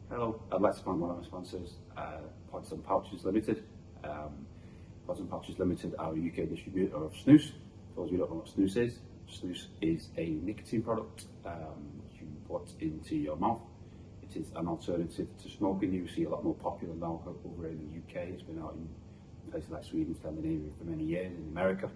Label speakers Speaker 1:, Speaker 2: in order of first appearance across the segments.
Speaker 1: Hello, I'd like to thank one of our sponsors, Pods and Pouches Limited. Pods and Pouches Limited are a UK distributor of snus. For those who don't know what snus is a nicotine product which you put into your mouth. It is an alternative to smoking. You see a lot more popular now over in the UK. It's been out in places like Sweden, Scandinavia for many years, in America.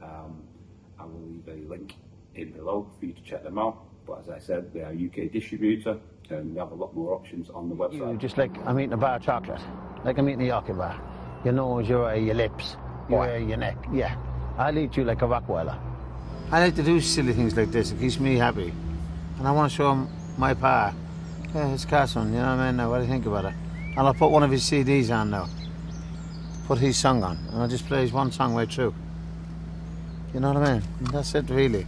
Speaker 1: I will leave a link in below for you to check them out. But as I said, they are a UK distributor and we have a lot more options on the website.
Speaker 2: Just like I'm eating a bar of chocolate, like I'm eating a Yorkie bar. Your nose, your eye, your lips, your hair, your neck. Yeah, I'll eat you like a Rottweiler. I like to do silly things like this. It keeps me happy. And I want to show him my pa. Yeah, his Carson, you know what I mean? Now, what do you think about it? And I'll put one of his CDs on now. Put his song on. And I'll just play his one song right through. You know what I mean? And that's it, really.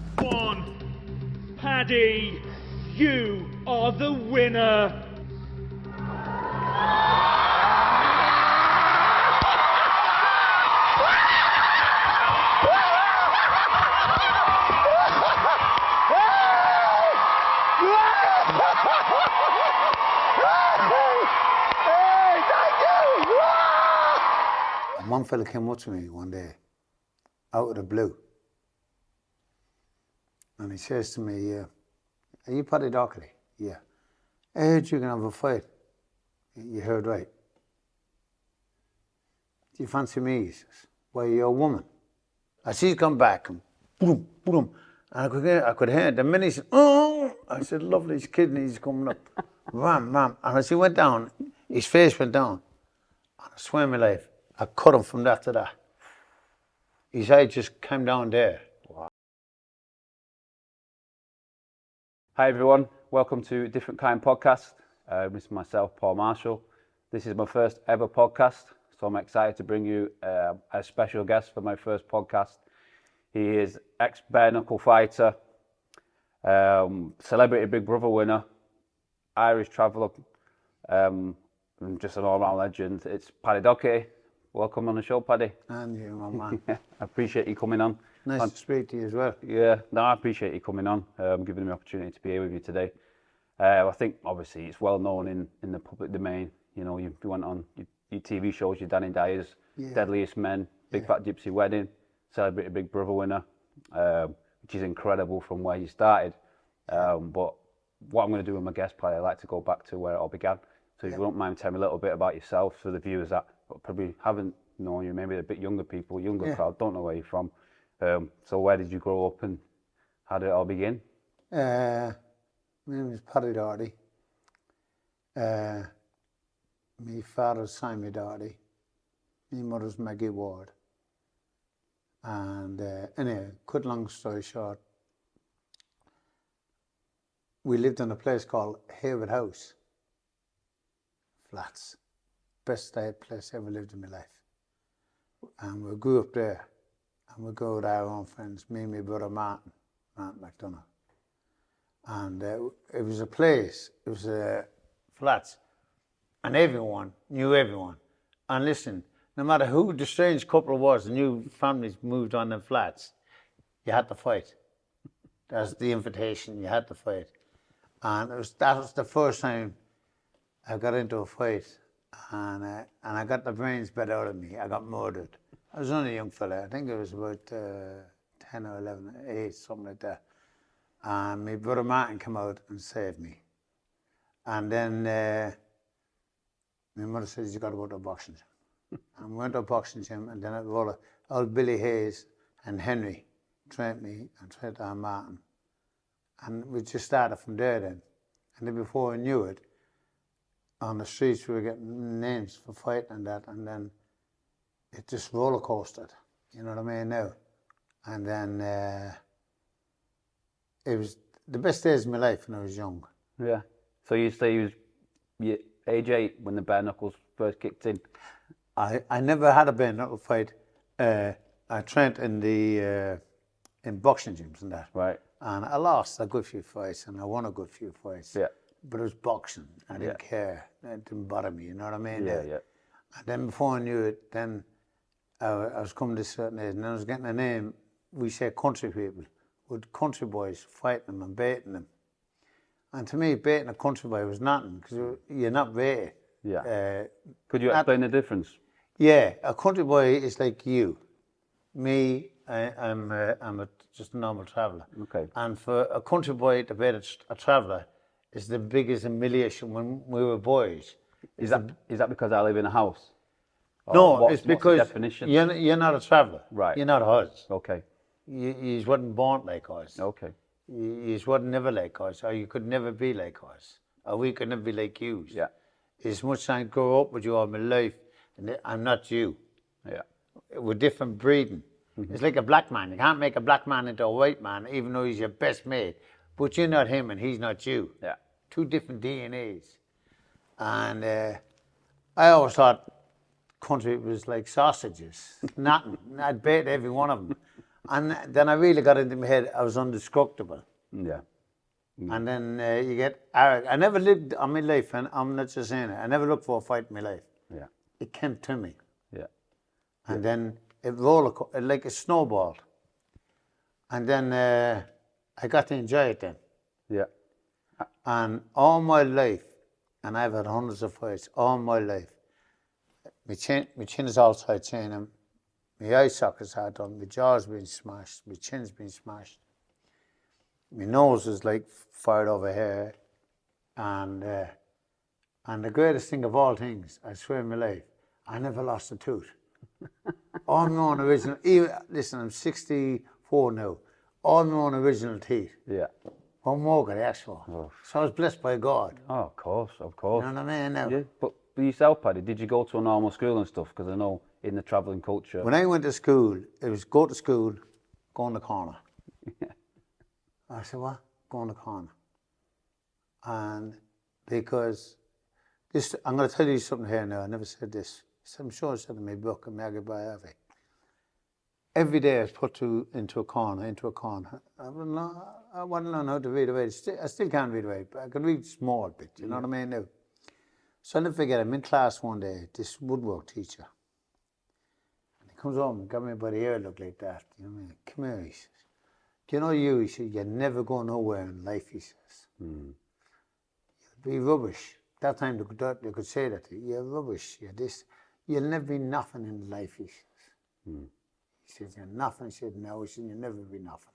Speaker 3: Paddy, you are the winner.
Speaker 2: One fella came up to me one day, out of the blue, and he says to me, "Are you Paddy Doherty?" "Yeah." "I heard you can have a fight." "You heard right." "Do you fancy me?" He says. "Why, you're a woman." As he's come back, and boom, boom, and I could hear it. The minute he said, "Oh," I said, "Lovely, his kidneys coming up." Ram, ram. And as he went down, his face went down. And I swear my life, I cut him from that to that. His eye just came down there. Wow.
Speaker 1: Hi everyone, welcome to Different Kind Podcast. This is myself, Paul Marshall. This is my first ever podcast, so I'm excited to bring you a special guest for my first podcast. He is ex-bare-knuckle fighter, celebrity Big Brother winner, Irish traveller, just an all-round legend. It's Paddy Doherty. Welcome on the show, Paddy.
Speaker 2: And you, my man.
Speaker 1: I appreciate you coming on.
Speaker 2: Nice to speak to you as well.
Speaker 1: Yeah, no, I appreciate you coming on, giving me the opportunity to be here with you today. I think, obviously, it's well known in the public domain. You know, you went on your TV shows, your Danny Dyer's, Deadliest Men, Big Fat Gypsy Wedding, Celebrity Big Brother winner, which is incredible from where you started. But what I'm going to do with my guest, Paddy, I like to go back to where it all began. So if you don't mind telling me a little bit about yourself for the viewers that probably haven't known you, maybe a bit younger people, younger crowd, don't know where you're from. So where did you grow up and how did it all begin?
Speaker 2: My name is Paddy Doherty. My father's Simon Doherty. My mother's Maggie Ward. And anyway, cut long story short, we lived in a place called Hayward House. Flats. Best place I ever lived in my life. And we grew up there. And we go with our own friends, me and my brother Martin McDonough. And it was a place, it was flats. And everyone knew everyone. And listen, no matter who the strange couple was, the new families moved on them flats, you had to fight. That's the invitation, you had to fight. And that was the first time I got into a fight. And I got the brains bet out of me. I got murdered. I was only a young fella. I think it was about 10 or 11, 8, something like that. And my brother Martin came out and saved me. And then my mother said, "You got to go to a boxing gym." And we went to a boxing gym, and then old Billy Hayes and Henry trained me and trained Martin. And we just started from there then. And then before I knew it, on the streets we were getting names for fighting and that, and then it just roller coastered, you know what I mean now? And then it was the best days of my life when I was young.
Speaker 1: Yeah. So you say you was age 8 when the bare knuckles first kicked in?
Speaker 2: I never had a bare knuckle fight. I trained in boxing gyms and that.
Speaker 1: Right.
Speaker 2: And I lost a good few fights and I won a good few fights.
Speaker 1: Yeah.
Speaker 2: But it was boxing. I didn't care. It didn't bother me, you know what I mean?
Speaker 1: Yeah, yeah.
Speaker 2: And then before I knew it, then I was coming to a certain age and I was getting a name, we say country people, with country boys fighting them and baiting them. And to me, baiting a country boy was nothing, because you're not baiting.
Speaker 1: Yeah. Could you explain the difference?
Speaker 2: Yeah, a country boy is like you. Me, I'm just a normal traveller.
Speaker 1: Okay.
Speaker 2: And for a country boy to bait a traveller is the biggest humiliation when we were boys.
Speaker 1: Is that because I live in a house? Or
Speaker 2: No,
Speaker 1: what's
Speaker 2: it's
Speaker 1: the
Speaker 2: because
Speaker 1: definition?
Speaker 2: you're not a traveller.
Speaker 1: Right.
Speaker 2: You're not us.
Speaker 1: Okay.
Speaker 2: You wasn't born like us.
Speaker 1: Okay.
Speaker 2: You wasn't never like us, or you could never be like us, or we could never be like you.
Speaker 1: Yeah.
Speaker 2: As much as I grow up with you all my life, and I'm not you.
Speaker 1: Yeah.
Speaker 2: We're different breeding. It's like a black man. You can't make a black man into a white man, even though he's your best mate. But you're not him, and he's not you.
Speaker 1: Yeah.
Speaker 2: Two different DNAs. And I always thought country was like sausages. Nothing. I'd bait every one of them. And then I really got into my head, I was indestructible.
Speaker 1: Yeah.
Speaker 2: And then you get arrogant. I never lived on my life, and I'm not just saying it, I never looked for a fight in my life.
Speaker 1: Yeah.
Speaker 2: It came to me.
Speaker 1: Yeah.
Speaker 2: And then it like a snowball. And then I got to enjoy it then.
Speaker 1: Yeah.
Speaker 2: And all my life, and I've had hundreds of fights all my life, my chin is outside chain, my eye sockets are done, my jaw's been smashed, my chin's been smashed. My nose is like fired over here. And the greatest thing of all things, I swear in my life, I never lost a tooth. All my own original, listen, I'm 64 now, all my own original teeth.
Speaker 1: Yeah.
Speaker 2: One more got asked for.
Speaker 1: Oh.
Speaker 2: So I was blessed by God.
Speaker 1: Oh, of course, of course.
Speaker 2: You know what I mean? Now,
Speaker 1: Yeah. But for yourself, Paddy, did you go to a normal school and stuff? Because I know in the travelling culture.
Speaker 2: when I went to school, it was go to school, go in the corner. I said, what? Go in the corner. And because this, I'm going to tell you something here now, I never said this. I'm sure I said in my book, in my biography. Every day I was put into a corner. I wouldn't learn how to read away. I still can't read away, but I can read small bit, you know what I mean now? So I never forget, I'm in class one day, this woodwork teacher. And he comes home and got me by the ear, look like that. You know what I mean? Come here, he says. Do you know you? He said, you're never going nowhere in life, he says. You'll be rubbish. That time they could say that to you. You're rubbish, you're this. You'll never be nothing in life, he says. He says, you're nothing. He said, no, he said, you'll never be nothing.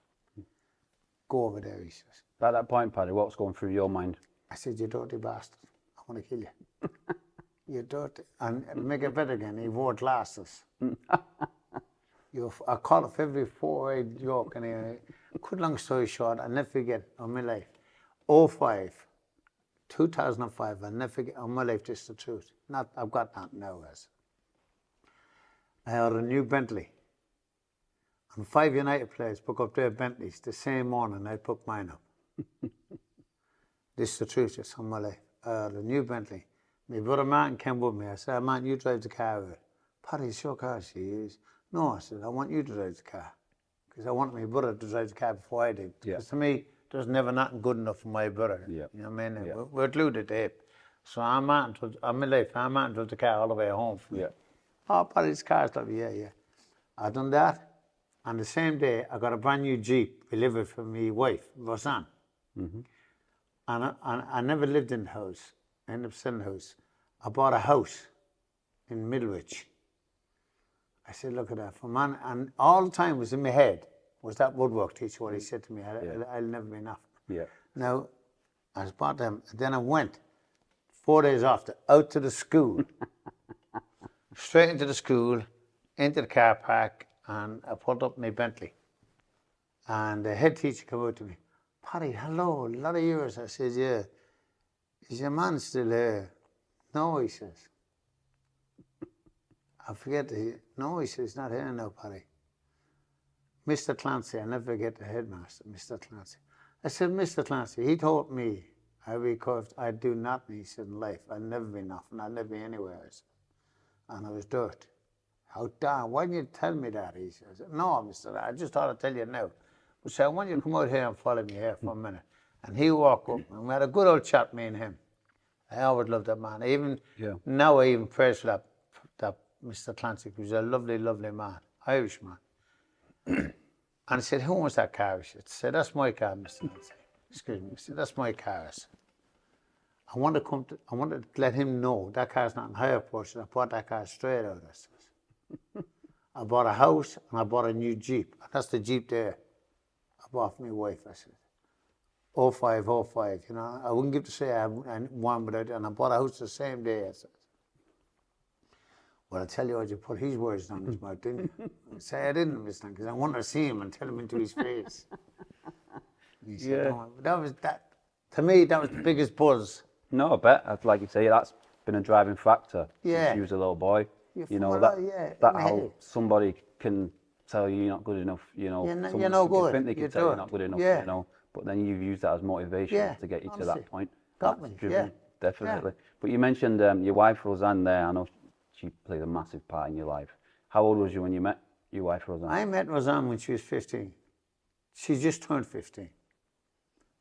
Speaker 2: Go over there, he says.
Speaker 1: At that point, Paddy, what's going through your mind?
Speaker 2: I said, you dirty bastard. I want to kill you. You're dirty. And make it better again, he wore glasses. I call it every 4-8 joke. And cut long story short, I'll never forget on my life. 2005, I'll never forget on my life, this is the truth. I've got that now, as I had a new Bentley. And 5 United players put up their Bentleys the same morning I put mine up. This is the truth, it's on my life. I had a new Bentley. My brother Martin came with me. I said, Martin, you drive the car with it. Paddy, it's your car, she is. No, I said, I want you to drive the car. Because I wanted my brother to drive the car before I did. Because to me, there's never nothing good enough for my brother.
Speaker 1: Yeah.
Speaker 2: You know what I mean?
Speaker 1: Yeah.
Speaker 2: We're glued at the hip. So I'm Martin drove the car all the way home for me.
Speaker 1: Yeah.
Speaker 2: Oh, Paddy's car's lovely, yeah. I done that. And the same day, I got a brand new Jeep delivered for my wife, Roseanne. And I never lived in the house. I ended up selling the house. I bought a house in Middlewich. I said, look at that. For man, and all the time was in my head, was that woodwork teacher, what he said to me, I'll never be enough.
Speaker 1: Yeah.
Speaker 2: Now, I bought them, then I went 4 days after, out to the school. Straight into the school, into the car park, and I pulled up my Bentley. And the head teacher came out to me, Paddy, hello, a lot of years. I said, yeah. Is your man still here? No, he says. I forget, no, he says, he's not here now, Paddy. Mr. Clancy, I'll never forget the headmaster, Mr. Clancy. I said, Mr. Clancy, he told me I'd do nothing, he said, in life. I'll never be nothing, I'll never be anywhere, I said. And I was dirt. How damn, why didn't you tell me that? He says, no, Mr. I just thought I'd tell you now. But so I want you to come out here and follow me here for a minute. And he walked up, and we had a good old chat, me and him. I always loved that man. Even now, I even praise for that Mr. Clancy, who was a lovely, lovely man, Irishman. And I said, who owns that car? He said, that's my car, Mr. Clancy. excuse me. I said, that's my car. I said, I want to let him know that car's not in hire portion. I bought that car straight out. I said, I bought a house and I bought a new Jeep. That's the Jeep there. I bought for my wife. I said, 05, you know. I wouldn't give to say I had one without it. And I bought a house the same day. I said, well, I tell you what, you put his words down his mouth, didn't you? I say I didn't, Mister, because I wanted to see him and tell him into his face. He said,
Speaker 1: Yeah.
Speaker 2: no, that was that. To me, that was the biggest buzz.
Speaker 1: No, I bet. Like you say, that's been a driving factor
Speaker 2: Yeah.
Speaker 1: since you was a little boy. You know,
Speaker 2: well,
Speaker 1: that how somebody can tell you you're not good enough, you know.
Speaker 2: You're no
Speaker 1: Someone
Speaker 2: good.
Speaker 1: think they can
Speaker 2: You
Speaker 1: tell
Speaker 2: do
Speaker 1: you're
Speaker 2: it.
Speaker 1: not good enough,
Speaker 2: Yeah.
Speaker 1: you know. But then you've used that as motivation
Speaker 2: Yeah,
Speaker 1: to get you to
Speaker 2: honestly.
Speaker 1: that point.
Speaker 2: Got
Speaker 1: That's
Speaker 2: me,
Speaker 1: driven,
Speaker 2: yeah.
Speaker 1: definitely. But you mentioned your wife Roseanne there. I know she played a massive part in your life. How old was you when you met your wife Roseanne?
Speaker 2: I met Roseanne when she was 15. She just turned 15.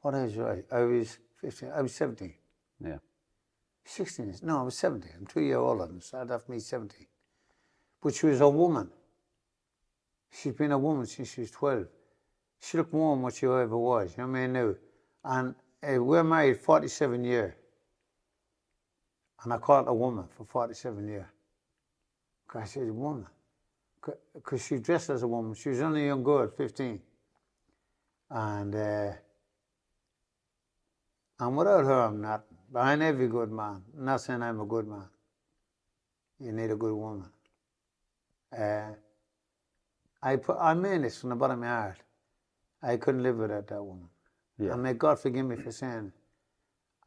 Speaker 2: What age was I? I was 15. I was 17.
Speaker 1: Yeah.
Speaker 2: 16. No, I was 17. I'm 2 years older than her, so I'd have me 17. But she was a woman. She's been a woman since she was 12. She looked more than what she ever was, you know what I mean, now. And we're married 47 years. And I called her a woman for 47 years. Because she's a woman. Because she dressed as a woman. She was only a young girl, 15. And without her, I'm not. But I ain't every good man. I'm not saying I'm a good man. You need a good woman. I mean this from the bottom of my heart. I couldn't live without that woman.
Speaker 1: Yeah.
Speaker 2: And may God forgive me for saying,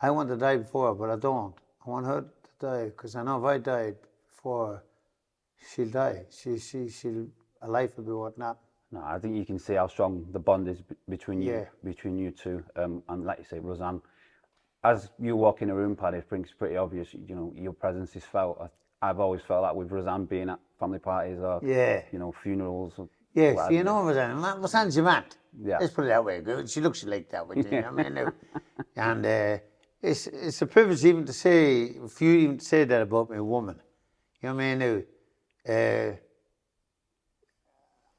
Speaker 2: I want to die before her, but I don't. I want her to die, because I know if I died before her, she'll die. Her life will be worth nothing.
Speaker 1: No, I think you can see how strong the bond is between you,
Speaker 2: Yeah.
Speaker 1: between you two. And like you say, Roseanne, as you walk in a room, Paddy, it's pretty obvious. You know, your presence is felt. I've always felt that with Roseanne being at family parties or
Speaker 2: Yeah.
Speaker 1: you know, funerals. Or
Speaker 2: Yeah,
Speaker 1: whatever.
Speaker 2: you know Roseanne's your man.
Speaker 1: Yeah.
Speaker 2: Let's put it that way. She looks like that with you, you know what I mean? And it's a privilege even to say, if you even say that about me, woman. You know what I mean?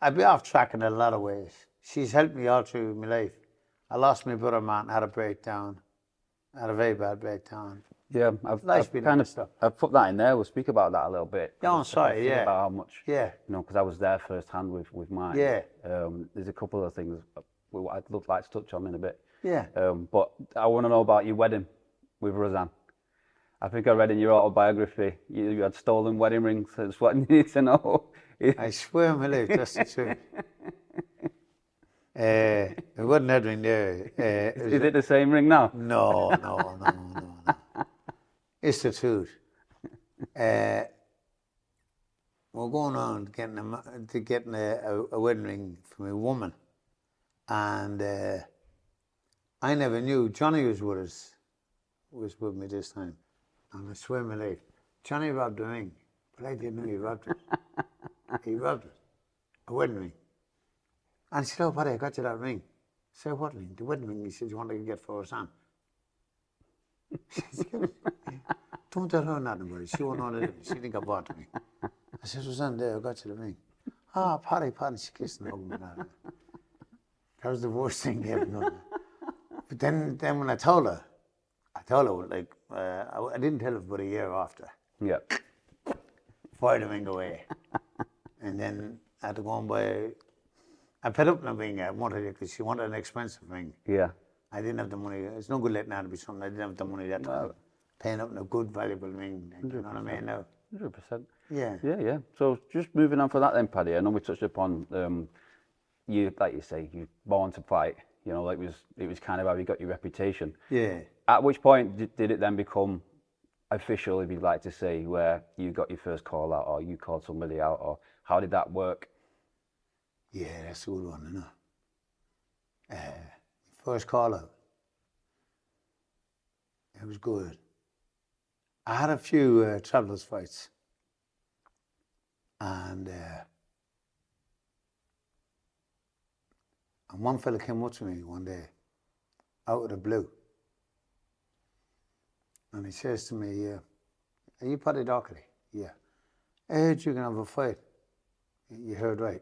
Speaker 2: I'd be off track in a lot of ways. She's helped me all through my life. I lost my brother, man, had a breakdown. Had a very bad breakdown.
Speaker 1: Yeah, I've put that in there. We'll speak about that a little bit.
Speaker 2: Yeah, I'm sorry, yeah.
Speaker 1: About how much,
Speaker 2: Yeah.
Speaker 1: you know, because I was there firsthand with mine.
Speaker 2: Yeah.
Speaker 1: There's a couple of things I'd like to touch on in a bit.
Speaker 2: Yeah.
Speaker 1: But I want to know about your wedding with Roseanne. I think I read in your autobiography you had stolen wedding rings. That's what I need to know.
Speaker 2: I swear on my life, that's the truth. It wasn't that ring there.
Speaker 1: Is it the same ring now?
Speaker 2: No. It's the truth. We're going on to getting a wedding ring for my woman. And I never knew. Johnny was with me this time. And I swear my life, Johnny robbed the ring, but I didn't know he robbed it. He robbed it, a wedding ring. And he said, oh, Paddy, I got you that ring. I said, what ring? The wedding ring. He said, you want to get for Roseanne? Don't tell her nothing about it. She won't know the difference. She think I bought the ring. I said, Roseanne, there, I got you the ring. Ah, Paddy, she kissed and hugged me. That was the worst thing they ever done. But then when I told her, like, I didn't tell her for a year after.
Speaker 1: Yeah.
Speaker 2: Fired the ring away. And then I had to go and buy, I paid up the ring I wanted it because she wanted an expensive ring.
Speaker 1: Yeah.
Speaker 2: I didn't have the money. It's no good letting her be something. I didn't have the money that time. Paying up a good, valuable ring. You know what I mean now?
Speaker 1: 100%.
Speaker 2: Yeah.
Speaker 1: Yeah. So just moving on from that then, Paddy, I know we touched upon you, like you say, you're born to fight. You know, like it was kind of how you got your reputation.
Speaker 2: Yeah.
Speaker 1: At which point did it then become official, if you'd like to say, where you got your first call out, or you called somebody out, or how did that work?
Speaker 2: Yeah, that's a good one, you know. First call out. It was good. I had a few travellers fights. And one fella came up to me one day, out of the blue. And he says to me, are you Paddy Doherty? Yeah. I heard you can have a fight. You heard right.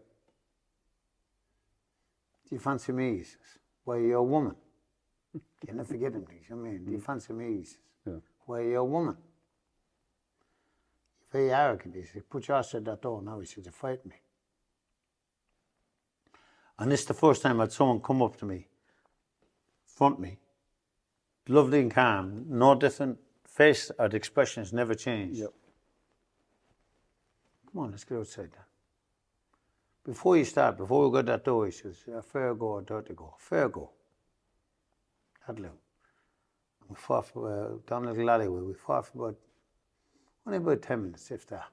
Speaker 2: Do you fancy me? He says, why, you're a woman. You never forget him. You know what I mean? Do you fancy me? He says,
Speaker 1: Yeah.
Speaker 2: well, you're a woman. You're very arrogant. He said, put your ass at that door now. He said, you fight me. And this is the first time I had someone come up to me, front me, lovely and calm, no different face or the expressions never changed.
Speaker 1: Yep.
Speaker 2: Come on, let's get outside then. Before you start, before we go to that door, he says, a fair go, a dirty go. Fair go. That'll do. We fought for, down a little alleyway, we fought for only about 10 minutes, if that.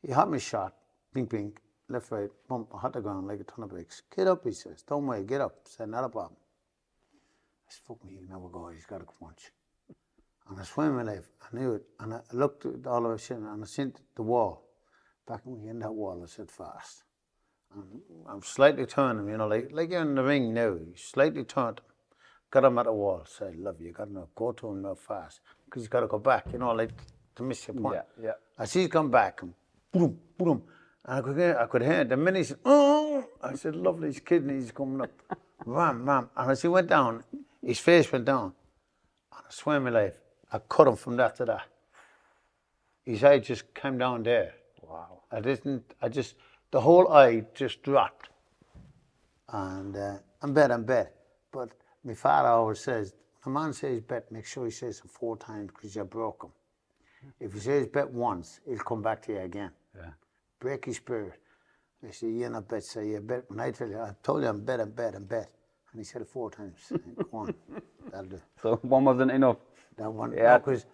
Speaker 2: He had me shot, ping, ping, left, right, bump, I hit the ground like a ton of bricks. Get up, he says, don't worry, get up. I said, not a problem. I said, fuck me, you never go, he's got a punch. And I swam my life, I knew it, and I looked at all of a sudden, and I seen the wall. Back when we in that wall, I said, fast. And I'm slightly turning him, you know, like you're in the ring now. You slightly turned him, got him at the wall, said, love you, got to go to him now fast. Because he's got to go back, you know, like to miss your point.
Speaker 1: Yeah, yeah.
Speaker 2: As he's come back, and boom, boom. And I could hear it. The minute he said, oh, I said, lovely, his kidneys coming up. Ram, ram. And as he went down, his face went down. And I swear my life, I cut him from that to that. His eye just came down there.
Speaker 1: Wow.
Speaker 2: The whole eye just dropped. And I'm bet. But my father always says, when a man says bet, make sure he says it 4 times because you broke him. If he says bet once, he'll come back to you again.
Speaker 1: Yeah.
Speaker 2: Break his spirit. I say, you're not bet, so you bet. When I tell you, I told you I'm bet. And he said it 4 times. Go on, that'll do.
Speaker 1: So one wasn't enough.
Speaker 2: That one,
Speaker 1: Yeah.
Speaker 2: because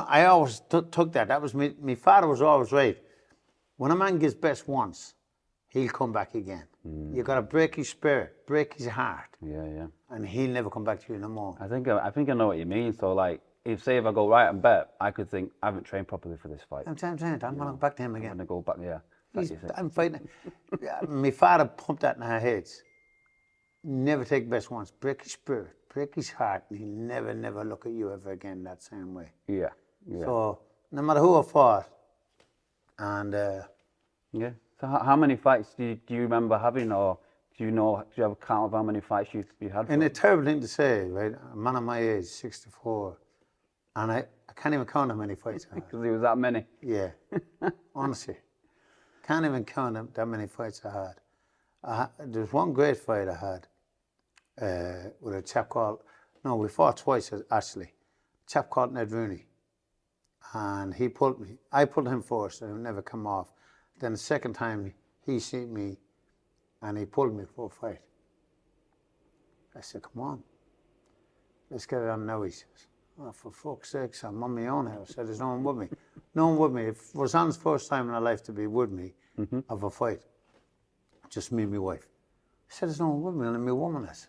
Speaker 2: I always took that. That was my father was always right. When a man gets best once, he'll come back again. You got to break his spirit, break his heart,
Speaker 1: Yeah.
Speaker 2: and he'll never come back to you no more.
Speaker 1: I think I know what you mean. So like, if I go right and bet, I could think I haven't trained properly for this fight.
Speaker 2: I'm going to go back to him
Speaker 1: I'm
Speaker 2: again.
Speaker 1: gonna go back. Yeah.
Speaker 2: I'm fighting. My father pumped that in our heads. Never take best once. Break his spirit, break his heart, and he'll never look at you ever again that same way.
Speaker 1: Yeah.
Speaker 2: So no matter who I fought, and
Speaker 1: Yeah. So how many fights do you remember having, or do you have a count of how many fights you had?
Speaker 2: and a terrible thing to say, right? A man of my age, 64, and I can't even count how many fights I had.
Speaker 1: Because there was that many.
Speaker 2: Yeah, honestly, can't even count that many fights I had. There's one great fight I had with a chap called. No, we fought twice actually. A chap called Ed Sheeran. And he pulled me. I pulled him first, and it never come off. Then the second time, he seen me, and he pulled me for a fight. I said, come on, let's get it on now, he says. Oh, for fuck's sake, I'm on my own house. I said, there's no one with me. No one with me. It was Anne's first time in her life to be with me of a fight. Just me and my wife. I said, there's no one with me, only my woman is.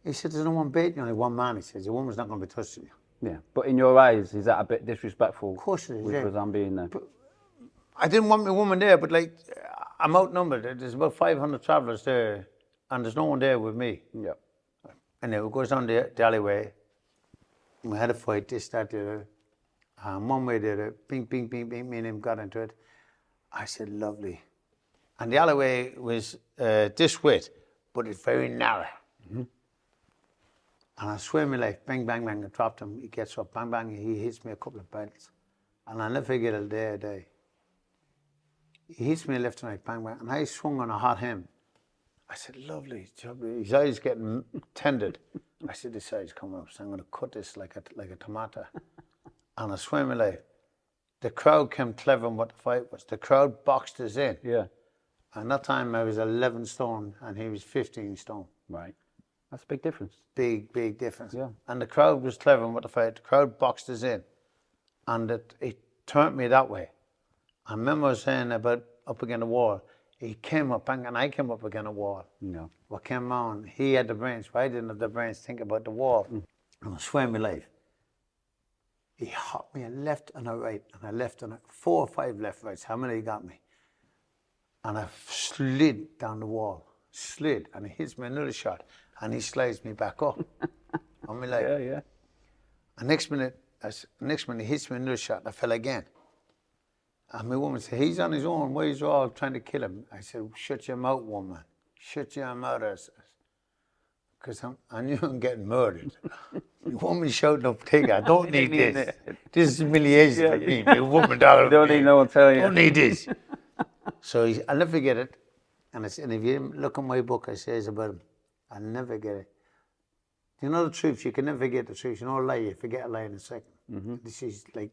Speaker 2: He said, there's no one beating you, only one man. He said, your woman's not going to be touching you.
Speaker 1: Yeah, but in your eyes, is that a bit disrespectful?
Speaker 2: Of course it is,
Speaker 1: with
Speaker 2: yeah.
Speaker 1: Razan being there?
Speaker 2: I didn't want my woman there, but like, I'm outnumbered. There's about 500 travellers there, and there's no one there with me.
Speaker 1: Yeah.
Speaker 2: And it goes down the alleyway. We had a fight, this, that, the other. And one way, the other, ping, ping, ping, ping, me and him got into it. I said, lovely. And the alleyway was this width, but it's very narrow. And I swear my life, bang, bang, bang, I dropped him. He gets up, bang, bang, he hits me a couple of belts. And I'll never forget it day a day. He hits me left and right, bang, bang, and I swung on a hot him. I said, lovely, his eyes getting tended. I said, this eye's coming up, so I'm going to cut this like a tomato. And I swear my life, the crowd came clever in what the fight was. The crowd boxed us in.
Speaker 1: Yeah.
Speaker 2: And that time I was 11 stone and he was 15 stone.
Speaker 1: Right. That's a big difference.
Speaker 2: Big difference.
Speaker 1: Yeah.
Speaker 2: And the crowd was clever in what the fight. The crowd boxed us in. And it turned me that way. I remember saying about up against the wall. He came up and I came up against the wall.
Speaker 1: No.
Speaker 2: What came on, he had the brains, but I didn't have the brains to think about the wall. And I swear my life. He hit me a left and a right, and a left and a 4 or 5 left rights. How many he got me? And I slid down the wall. Slid, and he hits me another shot, and he slides me back up on my leg.
Speaker 1: Yeah.
Speaker 2: And next minute he hits me another shot, and I fell again. And my woman said, he's on his own, why are you all trying to kill him? I said, shut your mouth, woman. Shut your mouth. I said, because I knew I'm getting murdered. The woman shouting up, "Tigger, I don't need this. This is humiliation for me. The woman talking
Speaker 1: You don't need no one telling you.
Speaker 2: Don't need this." So I'll never forget it. And I said, and if you look at my book, I says about him, I'll never get it. You know the truth, you can never forget the truth. You know a lie, you forget a lie in a second. This is like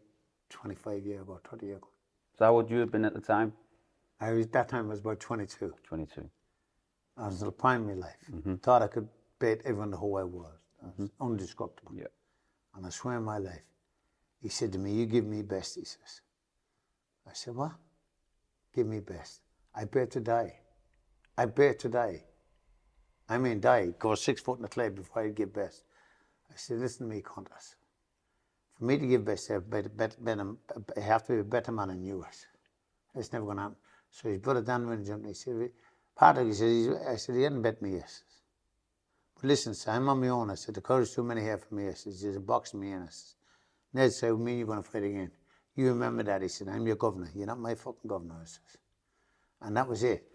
Speaker 2: 25 years ago, 30 years ago.
Speaker 1: So how old you have been at the time?
Speaker 2: That time I was about 22.
Speaker 1: 22.
Speaker 2: I was at the prime of my life. Thought I could beat everyone in the whole wide world. I was indestructible.
Speaker 1: Yeah.
Speaker 2: And I swear in my life, he said to me, "You give me best," he says. I said, "What?" "Give me best. I bear to die. I bear to die. I mean die, go 6 foot in the clay before I give best." I said, "Listen to me, Countess. For me to give best, I have to be a better man than you." It's never going to happen. So his brother Dan went and jumped. He said, "Patrick," he said, I said, "he hadn't bet me yet. But listen, sir, I'm on my own." I said, "The courage too many here for me." I said, "There's a box in me in." I said, "Ned said, me and you're going to fight again. You remember that?" He said, "I'm your governor. You're not my fucking governor." I said. And that was it.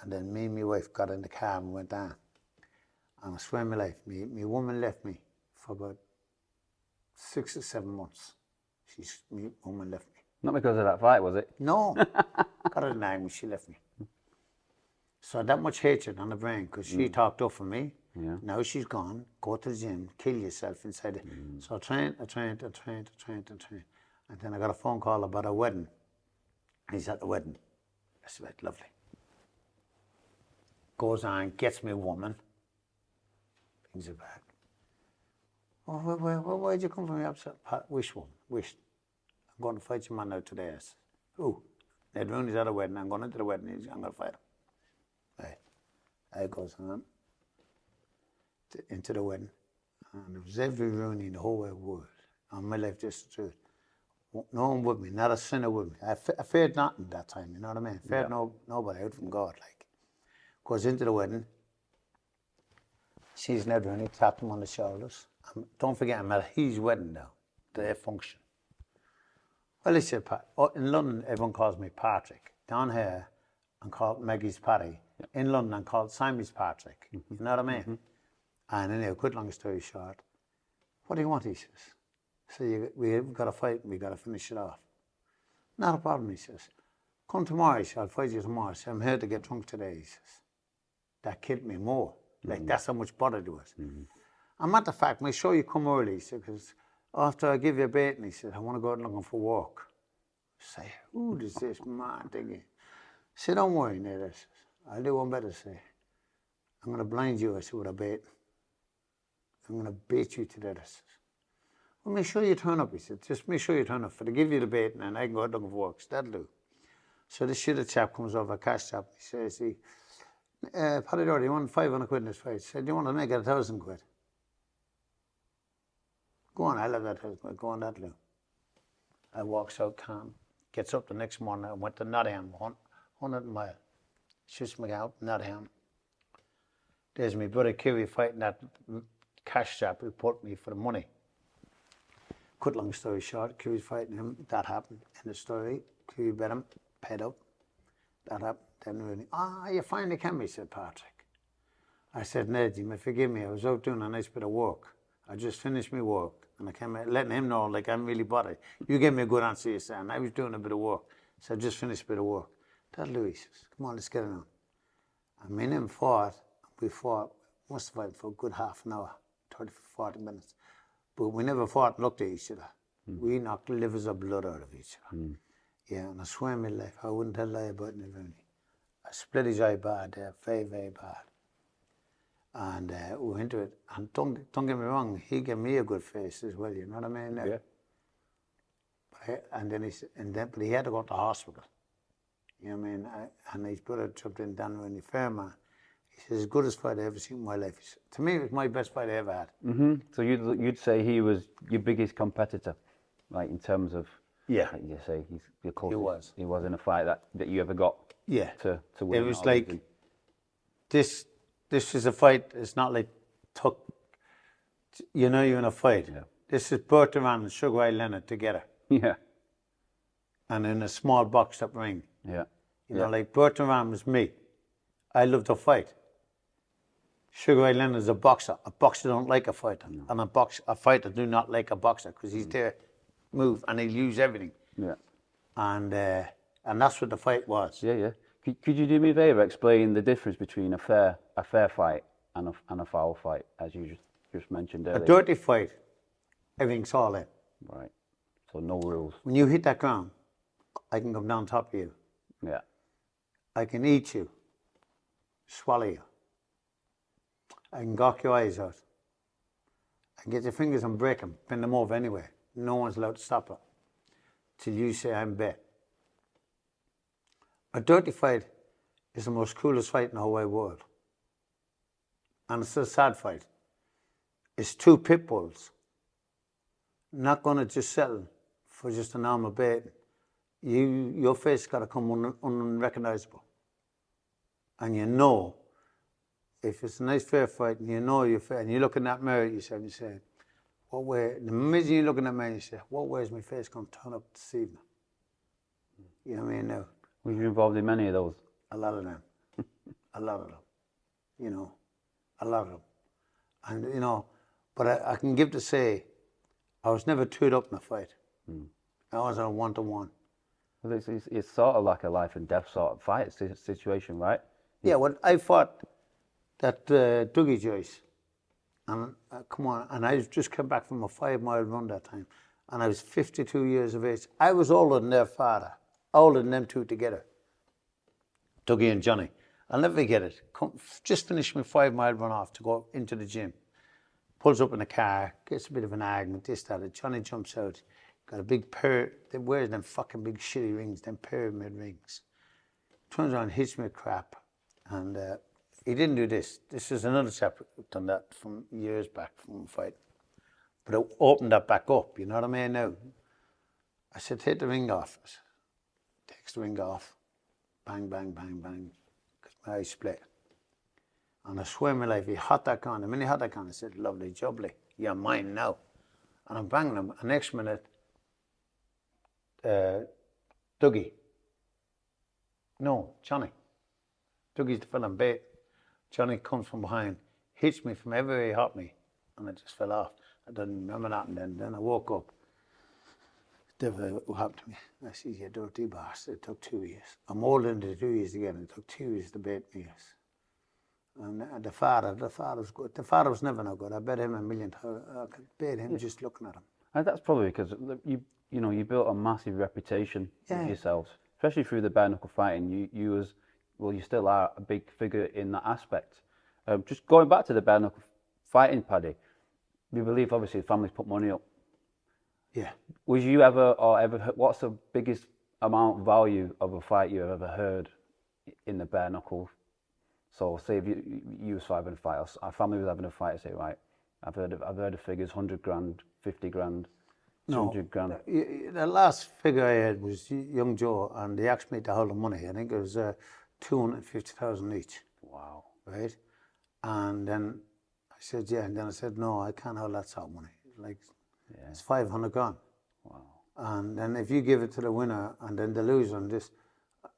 Speaker 2: And then me and my wife got in the car and went down. And I swear my life, my woman left me for about 6 or 7 months. My woman left me.
Speaker 1: Not because of that fight, was it?
Speaker 2: No. Got her name, she left me. So that much hatred on the brain, because she talked up for me.
Speaker 1: Yeah.
Speaker 2: Now she's gone. Go to the gym, kill yourself inside it. So I trained. And then I got a phone call about a wedding. He's at the wedding. I said, "Lovely." Goes on, gets me a woman. Brings her back. "Oh, where'd you come from?" "I said, Wish woman, Wish. I'm going to fight your man out today." I said, "Who?" "Ed Rooney's at a wedding. I'm going into the wedding. I'm going to fight him." Right. I goes on into the wedding. And there was every Rooney in the whole wide world. And my life just the truth. No one with me, not a sinner with me. I feared nothing that time, you know what I mean? I feared nobody out from God, like. Goes into the wedding. Sees Ned Rooney, tapped him on the shoulders. Don't forget, I'm at his wedding now, their function. Well, he said, in London, everyone calls me Patrick. Down here, I'm called Maggie's Paddy. In London, I'm called Simon's Patrick. You know what I mean? And anyway, cut long story short, "What do you want?" he says. "So we've got to fight and we've got to finish it off." "Not a problem," he says. "Come tomorrow," he says. "I'll fight you tomorrow." I said, "I'm here to get drunk today," he says. That killed me more. Like, that's how much bothered it was. And matter of fact, make sure you come early, he said, because after I give you a bait, and he said, "I want to go out looking for work." I say, "Who does this man thinking?" I said, "Don't worry, Ned," I says. "I'll do one better," say. "I'm going to blind you," I said, "with a bait. I'm going to bait you to death," I says. "Well, make sure you turn up," he said. "Just make sure you turn up for to give you the bait, and then I can go out looking for work. That'll do." So this shit chap comes over, a cash chap. He says, "Paddy Doherty, you want 500 quid in this fight?" I said, "Do you want to make it 1,000 quid?" "Go on, I'll have that 1,000 quid. Go on, that'll do." I walks out calm. Gets up the next morning. I went to Nottingham, 100 mile. Shoots me out, Nottingham. There's my brother Kiwi fighting that cash chap who put me for the money. Cut long story short, Kiwi's fighting him. That happened. In the story, Kiwi bet him, paid up. That happened. Then really, "You finally came," he said, "Patrick." I said, "Ned, you may forgive me. I was out doing a nice bit of work. I just finished my work. And I came out letting him know, like, I'm really bothered. You gave me a good answer, you said, and I was doing a bit of work. So I just finished a bit of work." "That'll do," he says. "Come on, let's get it on." And me and him fought. We fought, must have fought for a good half an hour, 30, 40 minutes. But we never fought and looked at each other. We knocked the livers of blood out of each other. Yeah, and I swear in my life, I wouldn't tell a lie about Ned Rooney. I split his eye bad there, very, very bad. And we went into it. And don't get me wrong, he gave me a good face as well, you know what I mean?
Speaker 1: Yeah.
Speaker 2: But he had to go to the hospital. You know what I mean? And his brother jumped in, Dan Rooney, fair man. He says, "As good as fight I ever seen in my life." He said, to me, it was my best fight I ever had.
Speaker 1: So you'd say he was your biggest competitor, like in terms of,
Speaker 2: Yeah.
Speaker 1: like you say, he's your closest.
Speaker 2: He was.
Speaker 1: He was in a fight that you ever got.
Speaker 2: Yeah.
Speaker 1: To win.
Speaker 2: It was like, this is a fight. It's not like you're in a fight.
Speaker 1: Yeah.
Speaker 2: This is Bertrand and Sugar Ray Leonard together.
Speaker 1: Yeah.
Speaker 2: And in a small boxed up ring.
Speaker 1: Yeah.
Speaker 2: You know, like Bertrand was me. I loved to fight. Sugar Ray Leonard's a boxer. A boxer don't like a fighter. And a fighter do not like a boxer because he's there to move and he'll use everything.
Speaker 1: Yeah.
Speaker 2: And that's what the fight was.
Speaker 1: Yeah, yeah. Could you do me a favour, explain the difference between a fair fight and a foul fight, as you just mentioned earlier?
Speaker 2: A dirty fight, everything's all in.
Speaker 1: Right. So no rules.
Speaker 2: When you hit that ground, I can come down top of you.
Speaker 1: Yeah.
Speaker 2: I can eat you, swallow you. I can gawk your eyes out. I can get your fingers and break them, bend them over anyway. No one's allowed to stop it till you say I'm bet. A dirty fight is the most coolest fight in the whole wide world. And it's a sad fight. It's two pit bulls not going to just settle for just a normal bait. Your face got to come unrecognizable. And you know, if it's a nice fair fight and you know you're fair, and you look in that mirror yourself and you say, what way, the minute you look in that mirror you say, what way is my face going to turn up this evening? You know what I mean now?
Speaker 1: Were you involved in many of those?
Speaker 2: A lot of them. A lot of them. You know, a lot of them. And, you know, but I can give to say, I was never tooed up in a fight. I was a one-to-one.
Speaker 1: Well, it's sort of like a life and death sort of fight situation, right?
Speaker 2: Yeah, well, I fought that Dougie Joyce. And come on, and I just came back from a 5-mile run that time. And I was 52 years of age. I was older than their father, older than them two together. Dougie and Johnny. I'll never forget it. Just finished my 5-mile run off to go into the gym. Pulls up in the car, gets a bit of an argument, this, that. Johnny jumps out, got a big pair, they wears them fucking big shitty rings, them pyramid rings. Turns around, hits me with crap. And he didn't do this. This is another chap done that from years back from a fight. But I opened that back up, you know what I mean now? I said, take the ring off. I said, takes the ring off. Bang, bang, bang, bang. Because my eyes split. And I swear my life, he hot that gun. The minute he hot that gun, I said, lovely jubbly, you're mine now. And I'm banging him. And next minute, Dougie. No, Johnny. Dougie's the fella in bait. Johnny comes from behind, hits me from everywhere he hit me, and I just fell off. I didn't remember that, and then I woke up. What happened to me? I said, you dirty bastard, it took 2 years. I'm older than the 2 years again, it took 2 years to bait me. And the father was good. The father was never no good. I bet him $1 million. I could bet him just looking at him.
Speaker 1: And that's probably because you built a massive reputation for yourselves, especially through the bare knuckle fighting. You still are a big figure in that aspect. Just going back to the bare knuckle fighting, Paddy, we believe obviously the families put money up.
Speaker 2: Yeah.
Speaker 1: Was you ever what's the biggest amount value of a fight you ever heard in the bare knuckle? So say if you was having a fight, or our family was having a fight, I say, right, I've heard of figures, 100 grand, 50 grand, 200 grand.
Speaker 2: The last figure I had was young Joe, and they asked me to hold the money. I think it was 250,000 each. Wow. Right? And then I said, yeah, and then I said, no, I can't hold that sort of money. It's 500 grand. Wow. And then if you give it to the winner, and then the loser, and this,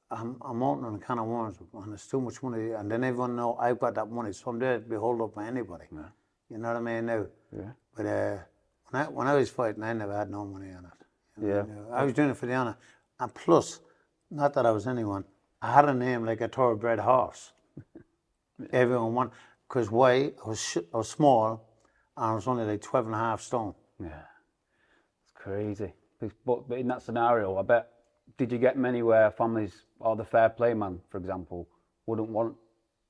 Speaker 2: I'm opening a can of worms, and it's too much money, and then everyone know I've got that money, so I'm there to be held up by anybody. Yeah. You know what I mean now? Yeah. But when I was fighting, I never had no money on it. You know, I was doing it for the honour. And plus, not that I was anyone, I had a name like a thoroughbred horse. Everyone wanted, because why? I was small, and I was only like 12.5 stone.
Speaker 1: Yeah, it's crazy. But in that scenario, I bet, did you get many where families, or the fair play man, for example, wouldn't want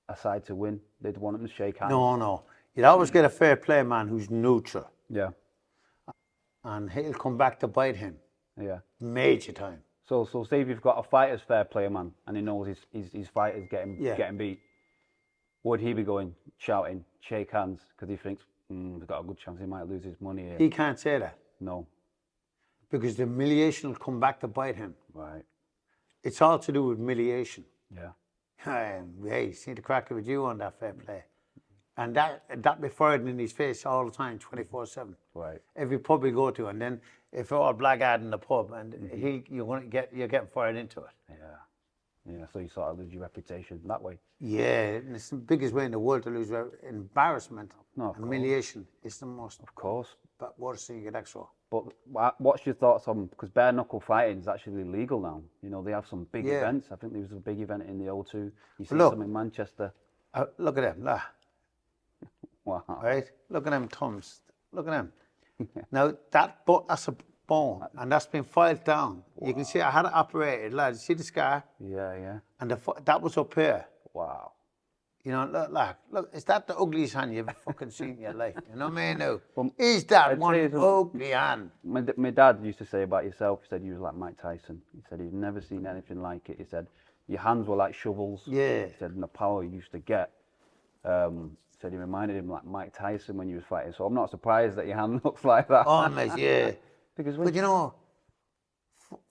Speaker 1: a side to win? They'd want them to shake hands?
Speaker 2: No. You'd always get a fair play man who's neutral. Yeah. And he'll come back to bite him. Yeah. Major time.
Speaker 1: So say if you've got a fighter's fair play man and he knows his fighter's getting beat, would he be going, shouting, shake hands, because he thinks, we've got a good chance he might lose his money here?
Speaker 2: He can't say that.
Speaker 1: No.
Speaker 2: Because the humiliation will come back to bite him.
Speaker 1: Right.
Speaker 2: It's all to do with humiliation.
Speaker 1: Yeah.
Speaker 2: Hey, see the cracker with you on that fair play. And that be fired in his face all the time, 24/7. Right. Every pub we go to, and then if you're all blackguard in the pub, and you're getting fired into it.
Speaker 1: Yeah. Yeah, so you sort of lose your reputation that way.
Speaker 2: Yeah, and it's the biggest way in the world to lose embarrassment
Speaker 1: No, of
Speaker 2: and
Speaker 1: course.
Speaker 2: humiliation. It's the most,
Speaker 1: Of course.
Speaker 2: but worst thing you could ask for.
Speaker 1: But what's your thoughts on, because bare knuckle fighting is actually legal now. You know, they have some big
Speaker 2: Yeah.
Speaker 1: events. I think there was a big event in the O2. You see
Speaker 2: look.
Speaker 1: some in Manchester.
Speaker 2: Look at them, lah.
Speaker 1: Wow.
Speaker 2: Right? Look at them thumbs. Look at them. Now, that's a bone, and that's been filed down. Wow. You can see I had it operated, lad. You see the scar?
Speaker 1: Yeah, yeah.
Speaker 2: And that was up here.
Speaker 1: Wow.
Speaker 2: You know, look, is that the ugliest hand you've ever fucking seen in your life? You know what I mean? No. Is that one ugly hand?
Speaker 1: My dad used to say about yourself, he said you was like Mike Tyson. He said he'd never seen anything like it. He said your hands were like shovels.
Speaker 2: Yeah.
Speaker 1: He said, and the power you used to get. He said he reminded him like Mike Tyson when you was fighting. So I'm not surprised that your hand looks like that.
Speaker 2: Oh, mate, yeah.
Speaker 1: But
Speaker 2: you know,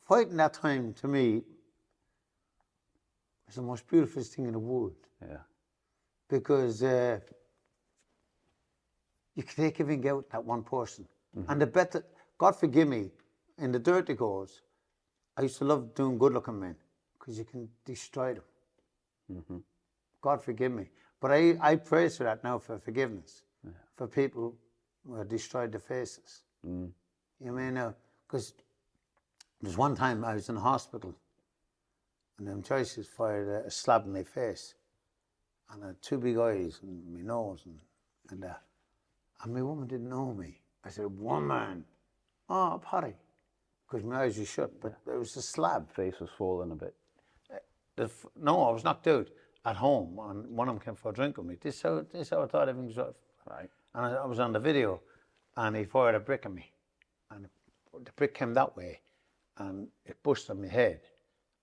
Speaker 2: fighting that time to me was the most beautiful thing in the world.
Speaker 1: Yeah.
Speaker 2: Because you can take everything out that one person. Mm-hmm. And the better, God forgive me, in the dirty goals, I used to love doing good looking men because you can destroy them. Mm-hmm. God forgive me. But I praise for that now, for forgiveness, for people who have destroyed their faces. Mm. You may know, because there's one time I was in the hospital and them choices fired a slab in my face. And I had two big eyes and my nose and my woman didn't know me. I said, woman, oh, Paddy, because my eyes were shut, but there was a slab.
Speaker 1: Face was swollen a bit.
Speaker 2: No, I was knocked out at home, and one of them came for a drink with me. This how I thought everything was right. And I was on the video, and he fired a brick at me, and the brick came that way, and it busted my head,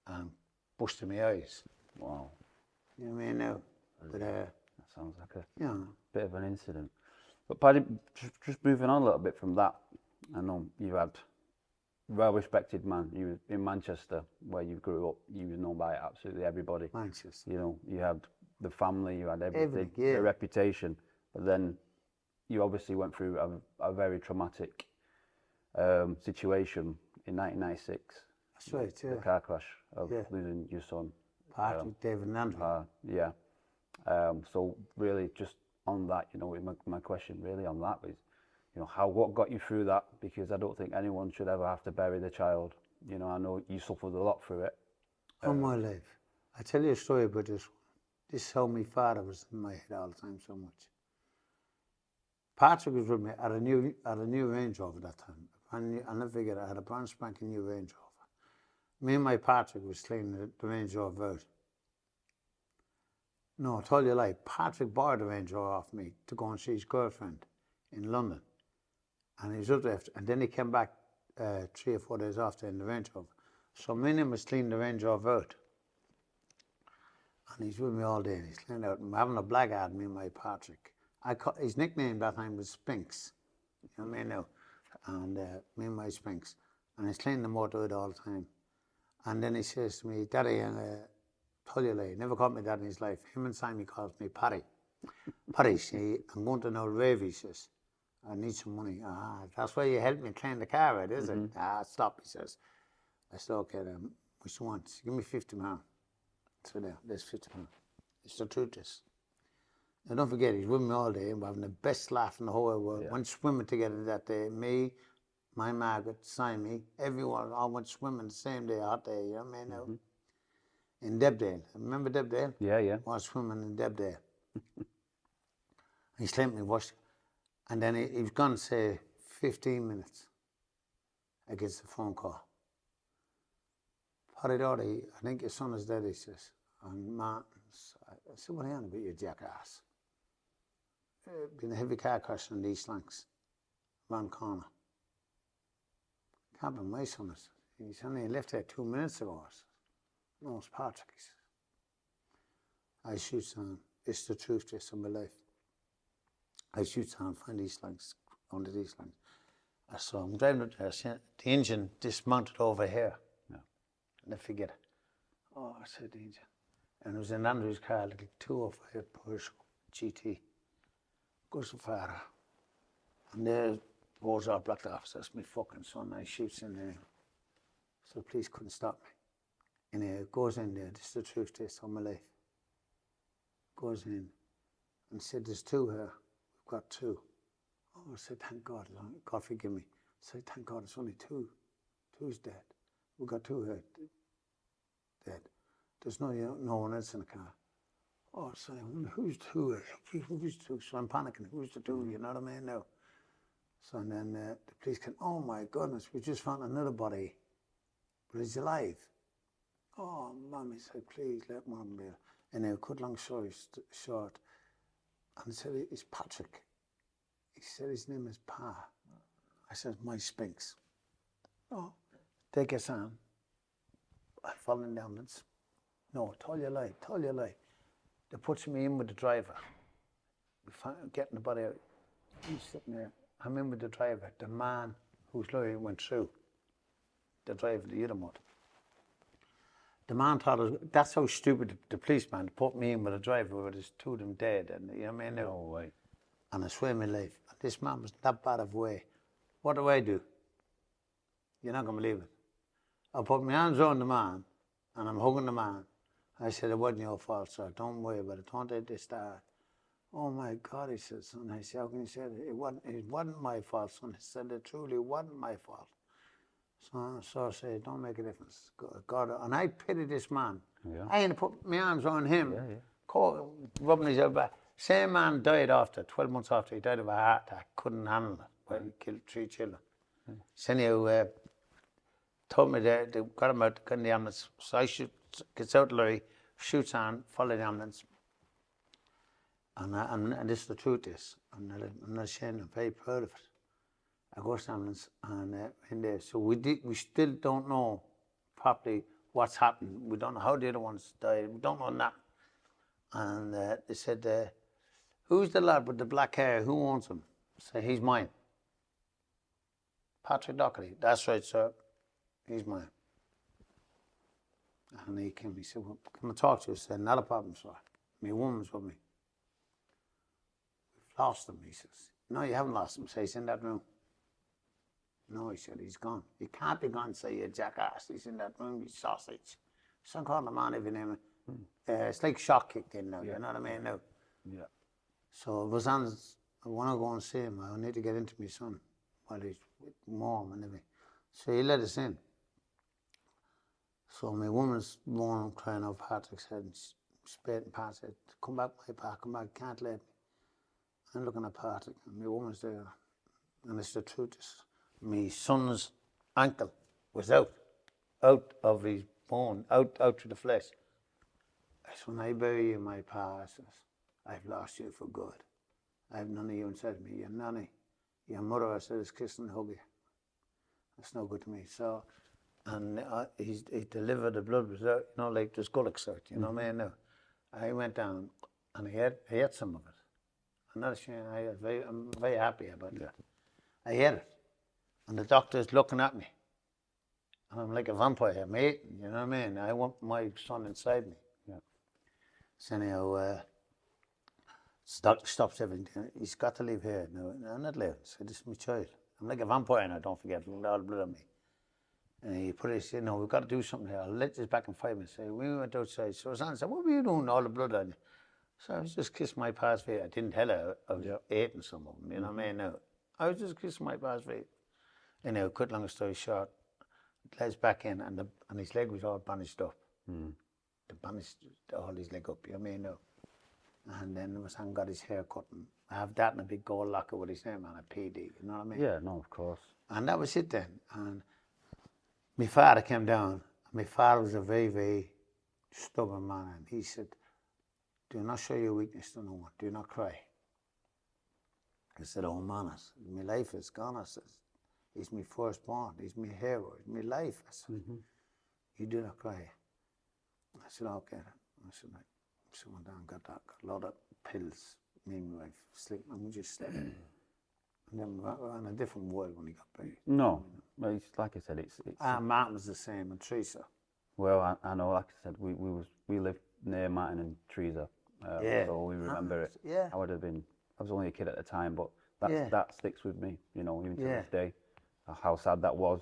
Speaker 2: and busted my eyes.
Speaker 1: Wow.
Speaker 2: You know what I mean now? But,
Speaker 1: that sounds like a
Speaker 2: yeah.
Speaker 1: bit of an incident. But Paddy, just moving on a little bit from that, I know you had a well-respected man. You were in Manchester, where you grew up. You were known by absolutely everybody.
Speaker 2: Manchester.
Speaker 1: You know, you had the family, you had everything,
Speaker 2: yeah.
Speaker 1: the reputation. But then you obviously went through a very traumatic situation in 1996.
Speaker 2: That's right, yeah.
Speaker 1: The car crash of losing your son.
Speaker 2: Patrick, David and Andrew.
Speaker 1: Yeah. So really, just on that, you know, my question really on that was, you know, what got you through that? Because I don't think anyone should ever have to bury their child. You know, I know you suffered a lot through it.
Speaker 2: All my life. I tell you a story about this one. This is how my father was in my head all the time so much. Patrick was with me at a new Range Rover that time. I'll never forget it. I had a brand spanking new Range Rover. Me and my Patrick was cleaning the Range Rover out. No, I told you a lie. Patrick borrowed the Range Rover off me to go and see his girlfriend in London. And he was up there, and then he came back 3 or 4 days after in the Range Rover. So me and him was cleaning the Range Rover out. And he's with me all day, and he's cleaning out. I'm having a blackguard, me and my Patrick. His nickname that time was Spinks. You know what I mean now? And me and my Spinks. And he's cleaning the motor out all the time. And then he says to me, Daddy, tell you he never called me dad in his life. Him and Simon calls me Paddy. Paddy, see, I'm going to an old rave, he says. I need some money. That's why you helped me clean the car out, is it? Stop, he says. I said, okay then, what you want? Give me 50 pounds. So there, there's 50 pounds. It's the truth is. Now don't forget, he's with me all day, and we're having the best laugh in the whole world. Went swimming together that day. Me, my Margaret, Simon, everyone all went swimming the same day, hot day, you know what I mean now? In Debdale. Remember Debdale?
Speaker 1: Yeah, yeah.
Speaker 2: I was swimming in Debdale. He's claimed me washed. And then he was gone, say, 15 minutes against the phone call. Paddy Doherty, I think your son is dead, he says. And Martin's, I said, what are you on about, you jackass? Been a heavy car crash on these slanks, Van Corner. Can't be my son. He's only left there 2 minutes ago. No, it's Patrick, he says. I shoot on, it's the truth, this in my life. I shoot on, find these slanks, under these slanks. I saw him driving up there, the engine dismounted over here. Yeah. And I forget it. Oh, I said the engine. And it was in Andrew's car, little 205 Porsche GT. Goes so far. And there goes our black officer, that's my fucking son. I shoots in there. So the police couldn't stop me. And it goes in there, this is the truth test of my life. Goes in and said, there's 2 here. We've got 2. Oh, I said, thank God, God forgive me. I said, thank God, it's only 2. 2's dead. We've got 2 here dead. There's no one else in the car. Oh, so who's 2 here? Who's 2? So I'm panicking. Who's the 2? You know what I mean? No. So and then the police came, oh my goodness, we just found another body, but he's alive. Oh, Mommy said, please let Mom be. And I cut long story short, and he said, it's Patrick. He said his name is Pa. I said, my Spinks. Oh, they get on. I fall in the ambulance. No, tell you a lie, tell you a lie. They puts me in with the driver. We getting the body out. He's sitting there. I'm in with the driver. The man whose lorry went through. The driver, the other motor. The man thought, that's how stupid the policeman put me in with a driver where there's 2 of them dead. And you know what I mean?
Speaker 1: No way.
Speaker 2: And I swear my life. This man was that bad of way. What do? You're not going to believe it. I put my arms on the man, and I'm hugging the man. I said, it wasn't your fault, sir. Don't worry about it. Don't let this start. Oh my God, he said, son. I said, how can you say that? It wasn't my fault, son. He said, it truly wasn't my fault. So I said, don't make a difference. God, and I pity this man.
Speaker 1: Yeah.
Speaker 2: I ain't put my arms on him,
Speaker 1: Yeah.
Speaker 2: rubbing his elbow. Same man died after, 12 months after, he died of a heart attack, couldn't handle it, but he killed 3 children. So anyhow, told me they got him out, got in the ambulance, so I gets out the lorry, shoots on, follow the ambulance. And this is the truth is, I'm not ashamed, I'm very proud of it. I go to the ambulance and in there, so we still don't know properly what's happened. We don't know how the other ones died, we don't know that. And they said, who's the lad with the black hair, who owns him? I say, he's mine. Paddy Doherty, that's right, sir, he's mine. And he came, he said, well, can I talk to you? I said, not a problem, sir. My woman's with me. We've lost him, he says. No, you haven't lost him. I say, he's in that room. No, he said, he's gone. He can't be gone, say, you jackass. He's in that room, he's sausage. Some call him on every name. It's like shock kicked in now, you know what I mean? Now.
Speaker 1: Yeah.
Speaker 2: So it was on, I want to go and see him. I need to get into my son while he's with mom and everything. So he let us in. So my woman's born crying out Patrick's head and spit and Pat said, come back, my Pa, come back, can't let me. I'm looking at Patrick and my woman's there. And it's the truth. My son's ankle was out of his bone, out to the flesh. I said, when I bury you, my Pa, I says, I've lost you for good. I have none of you inside me. Your nanny, your mother, I said, is kissing and hug you. That's no good to me. So, and he delivered the blood was out, you know, like there's gullocks out, you know what I mean? Now, I went down and I ate some of it. I'm not ashamed, I'm very happy about that. I ate it. And the doctor's looking at me. And I'm like a vampire, I'm eating, you know what I mean? I want my son inside me.
Speaker 1: Yeah.
Speaker 2: So anyhow, doctor stops everything. He's got to leave here. No, I'm not leaving. So this is my child. I'm like a vampire now, don't forget, all the blood on me. And he put it, he said, no, we've got to do something here. I'll let this back in 5 minutes. So we went outside. So Rosanna said, what were you doing, all the blood on you? So I was just kissing my Pa's face. I didn't tell her I was eating some of them, you know what I mean? No, I was just kissing my Pa's face. Anyhow, cut long story short, legs back in, and his leg was all bandaged up. The bandaged all his leg up, you know what I mean? No. And then Rosanna got his hair cut. And I have that in a big gold locker with his name on a PD, you know what I mean?
Speaker 1: Yeah, no, of course.
Speaker 2: And that was it then. And my father came down. My father was a very, very stubborn man, and he said, do not show your weakness to no one. Do not cry. I said, oh man, my life is gone. I said, he's my firstborn. He's my hero. He's my life. I said, you do not cry. I said, okay. I said, right. So I went down, got a lot of pills. Me and my wife sleep, and we just slept. And then we were in a different world when he got buried.
Speaker 1: No, well, it's, like I said, it's
Speaker 2: Martin was the same, and Teresa.
Speaker 1: Well, I know, like I said, we lived near Martin and Teresa, so we remember it.
Speaker 2: Yeah.
Speaker 1: I was only a kid at the time, but that sticks with me, you know, even to this day, how sad that was.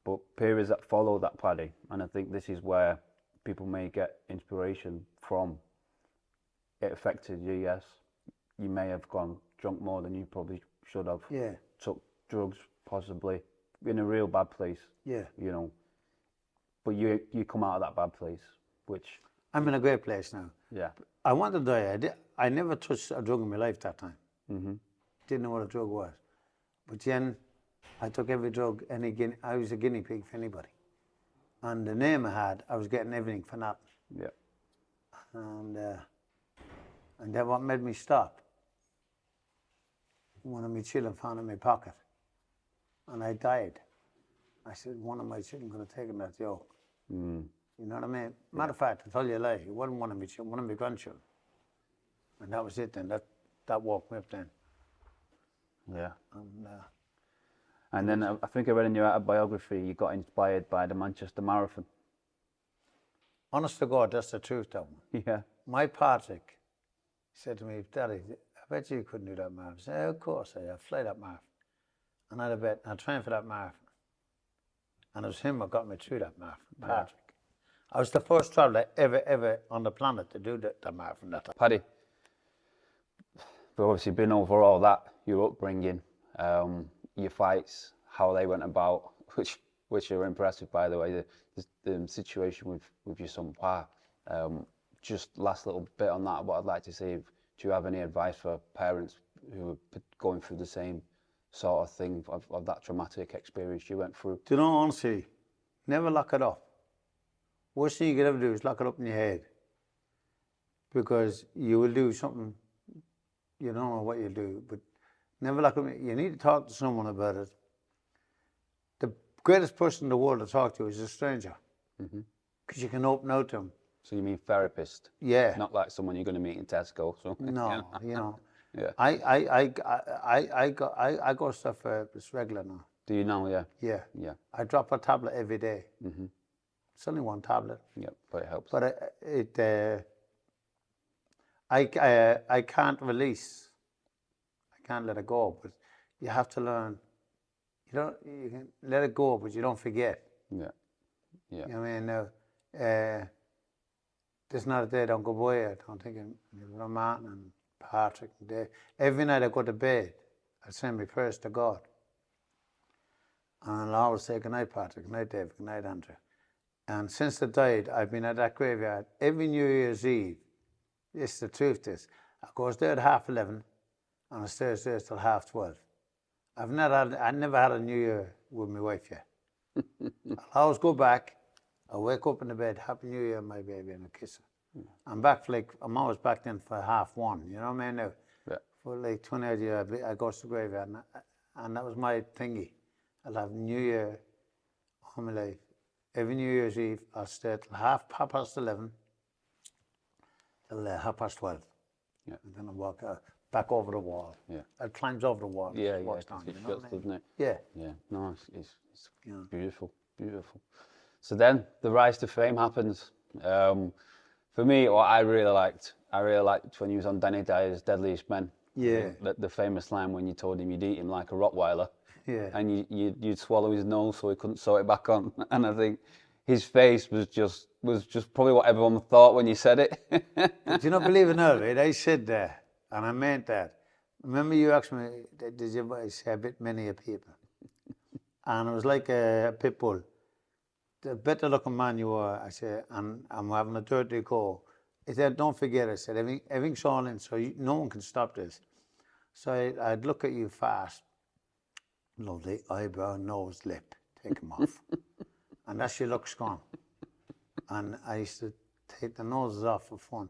Speaker 1: But periods that follow that, Paddy, and I think this is where people may get inspiration from. It affected you, yes. You may have gone drunk more than you probably should have.
Speaker 2: Yeah.
Speaker 1: Took drugs, possibly, in a real bad place.
Speaker 2: Yeah.
Speaker 1: You know, but you come out of that bad place, which...
Speaker 2: I'm in a great place now.
Speaker 1: Yeah.
Speaker 2: I wanted to die. I never touched a drug in my life that time.
Speaker 1: Mm-hmm.
Speaker 2: Didn't know what a drug was. But then I took every drug, I was a guinea pig for anybody. And the name I had, I was getting everything for nothing.
Speaker 1: Yeah.
Speaker 2: And then what made me stop? One of my children found in my pocket. And I died. I said, one of my children could have taken that joke.
Speaker 1: Mm.
Speaker 2: You know what I mean? Matter of fact, to tell you a lie, it wasn't one of my children, one of my grandchildren. And that was it then. That woke me up then.
Speaker 1: Yeah.
Speaker 2: And
Speaker 1: then I think I read in your autobiography you got inspired by the Manchester Marathon.
Speaker 2: honest to God, that's the truth, that one.
Speaker 1: Yeah.
Speaker 2: My Patrick said to me, Daddy, I bet you couldn't do that marathon. I said, of course I'd fly that marathon. And I trained for that marathon. And it was him that got me through that marathon, Patrick. I was the first traveller ever on the planet to do that marathon that time.
Speaker 1: Paddy, we've obviously been over all that, your upbringing, your fights, how they went about, which are impressive, by the way, the situation with your son Pa. Just last little bit on that, what I'd like to say, do you have any advice for parents who are going through the same sort of thing, of that traumatic experience you went through?
Speaker 2: Do you know, honestly, never lock it up. Worst thing you could ever do is lock it up in your head, because you will do something, you don't know what you'll do, but never lock it up. You need to talk to someone about it. The greatest person in the world to talk to is a stranger, because you can open out to them.
Speaker 1: So you mean therapist?
Speaker 2: Yeah.
Speaker 1: Not like someone you're going to meet in Tesco. So,
Speaker 2: No, you know.
Speaker 1: Yeah.
Speaker 2: I go stuff it's regular now.
Speaker 1: Do you know? Yeah.
Speaker 2: Yeah.
Speaker 1: Yeah.
Speaker 2: I drop a tablet every day. It's only one tablet.
Speaker 1: Yeah, but it helps.
Speaker 2: But I can't release. I can't let it go. But you have to learn. You can let it go, but you don't forget.
Speaker 1: Yeah. Yeah.
Speaker 2: You know what I mean? Now, there's not a day I don't go by. I don't think of Martin and Patrick and Dave. Every night I go to bed, I send my prayers to God. And I'll always say, good night, Patrick, good night, Dave, good night, Andrew. And since they died, I've been at that graveyard every New Year's Eve. It's the truth, this. I goes there at 11:30, and I stays there till 12:30. I never had a New Year with my wife yet. I'll always go back. I wake up in the bed, Happy New Year, my baby, and I kiss her. I'm always back then for 1:30, you know what I mean? Now, for like 20 odd years, I go to the graveyard, and that was my thingy. I'll have New Year all my life. Every New Year's Eve, I'll stay till 11:30, till 12:30.
Speaker 1: Yeah.
Speaker 2: And then I walk back over the wall.
Speaker 1: Yeah.
Speaker 2: I climbs over the wall.
Speaker 1: Yeah, yeah.
Speaker 2: Walks down,
Speaker 1: It
Speaker 2: you know
Speaker 1: shuts,
Speaker 2: what I mean?
Speaker 1: doesn't it?
Speaker 2: Yeah.
Speaker 1: Yeah. No, it's
Speaker 2: Yeah.
Speaker 1: beautiful, beautiful. So then the rise to fame happens. For me, what I really liked when he was on Danny Dyer's Deadliest Men.
Speaker 2: Yeah.
Speaker 1: The famous line when you told him you'd eat him like a Rottweiler.
Speaker 2: Yeah.
Speaker 1: And you'd swallow his nose so he couldn't sew it back on. And I think his face was just probably what everyone thought when you said it.
Speaker 2: Do you not believe it or not, right? I said that, and I meant that. Remember you asked me, did you say a bit many of people? And it was like a pit bull. The better looking man you are, I said, and I'm having a dirty go. He said, don't forget, I said, everything's all in, so no one can stop this. So I'd look at you fast. Lovely eyebrow, nose, lip. Take them off. And that's your looks gone. And I used to take the noses off for fun.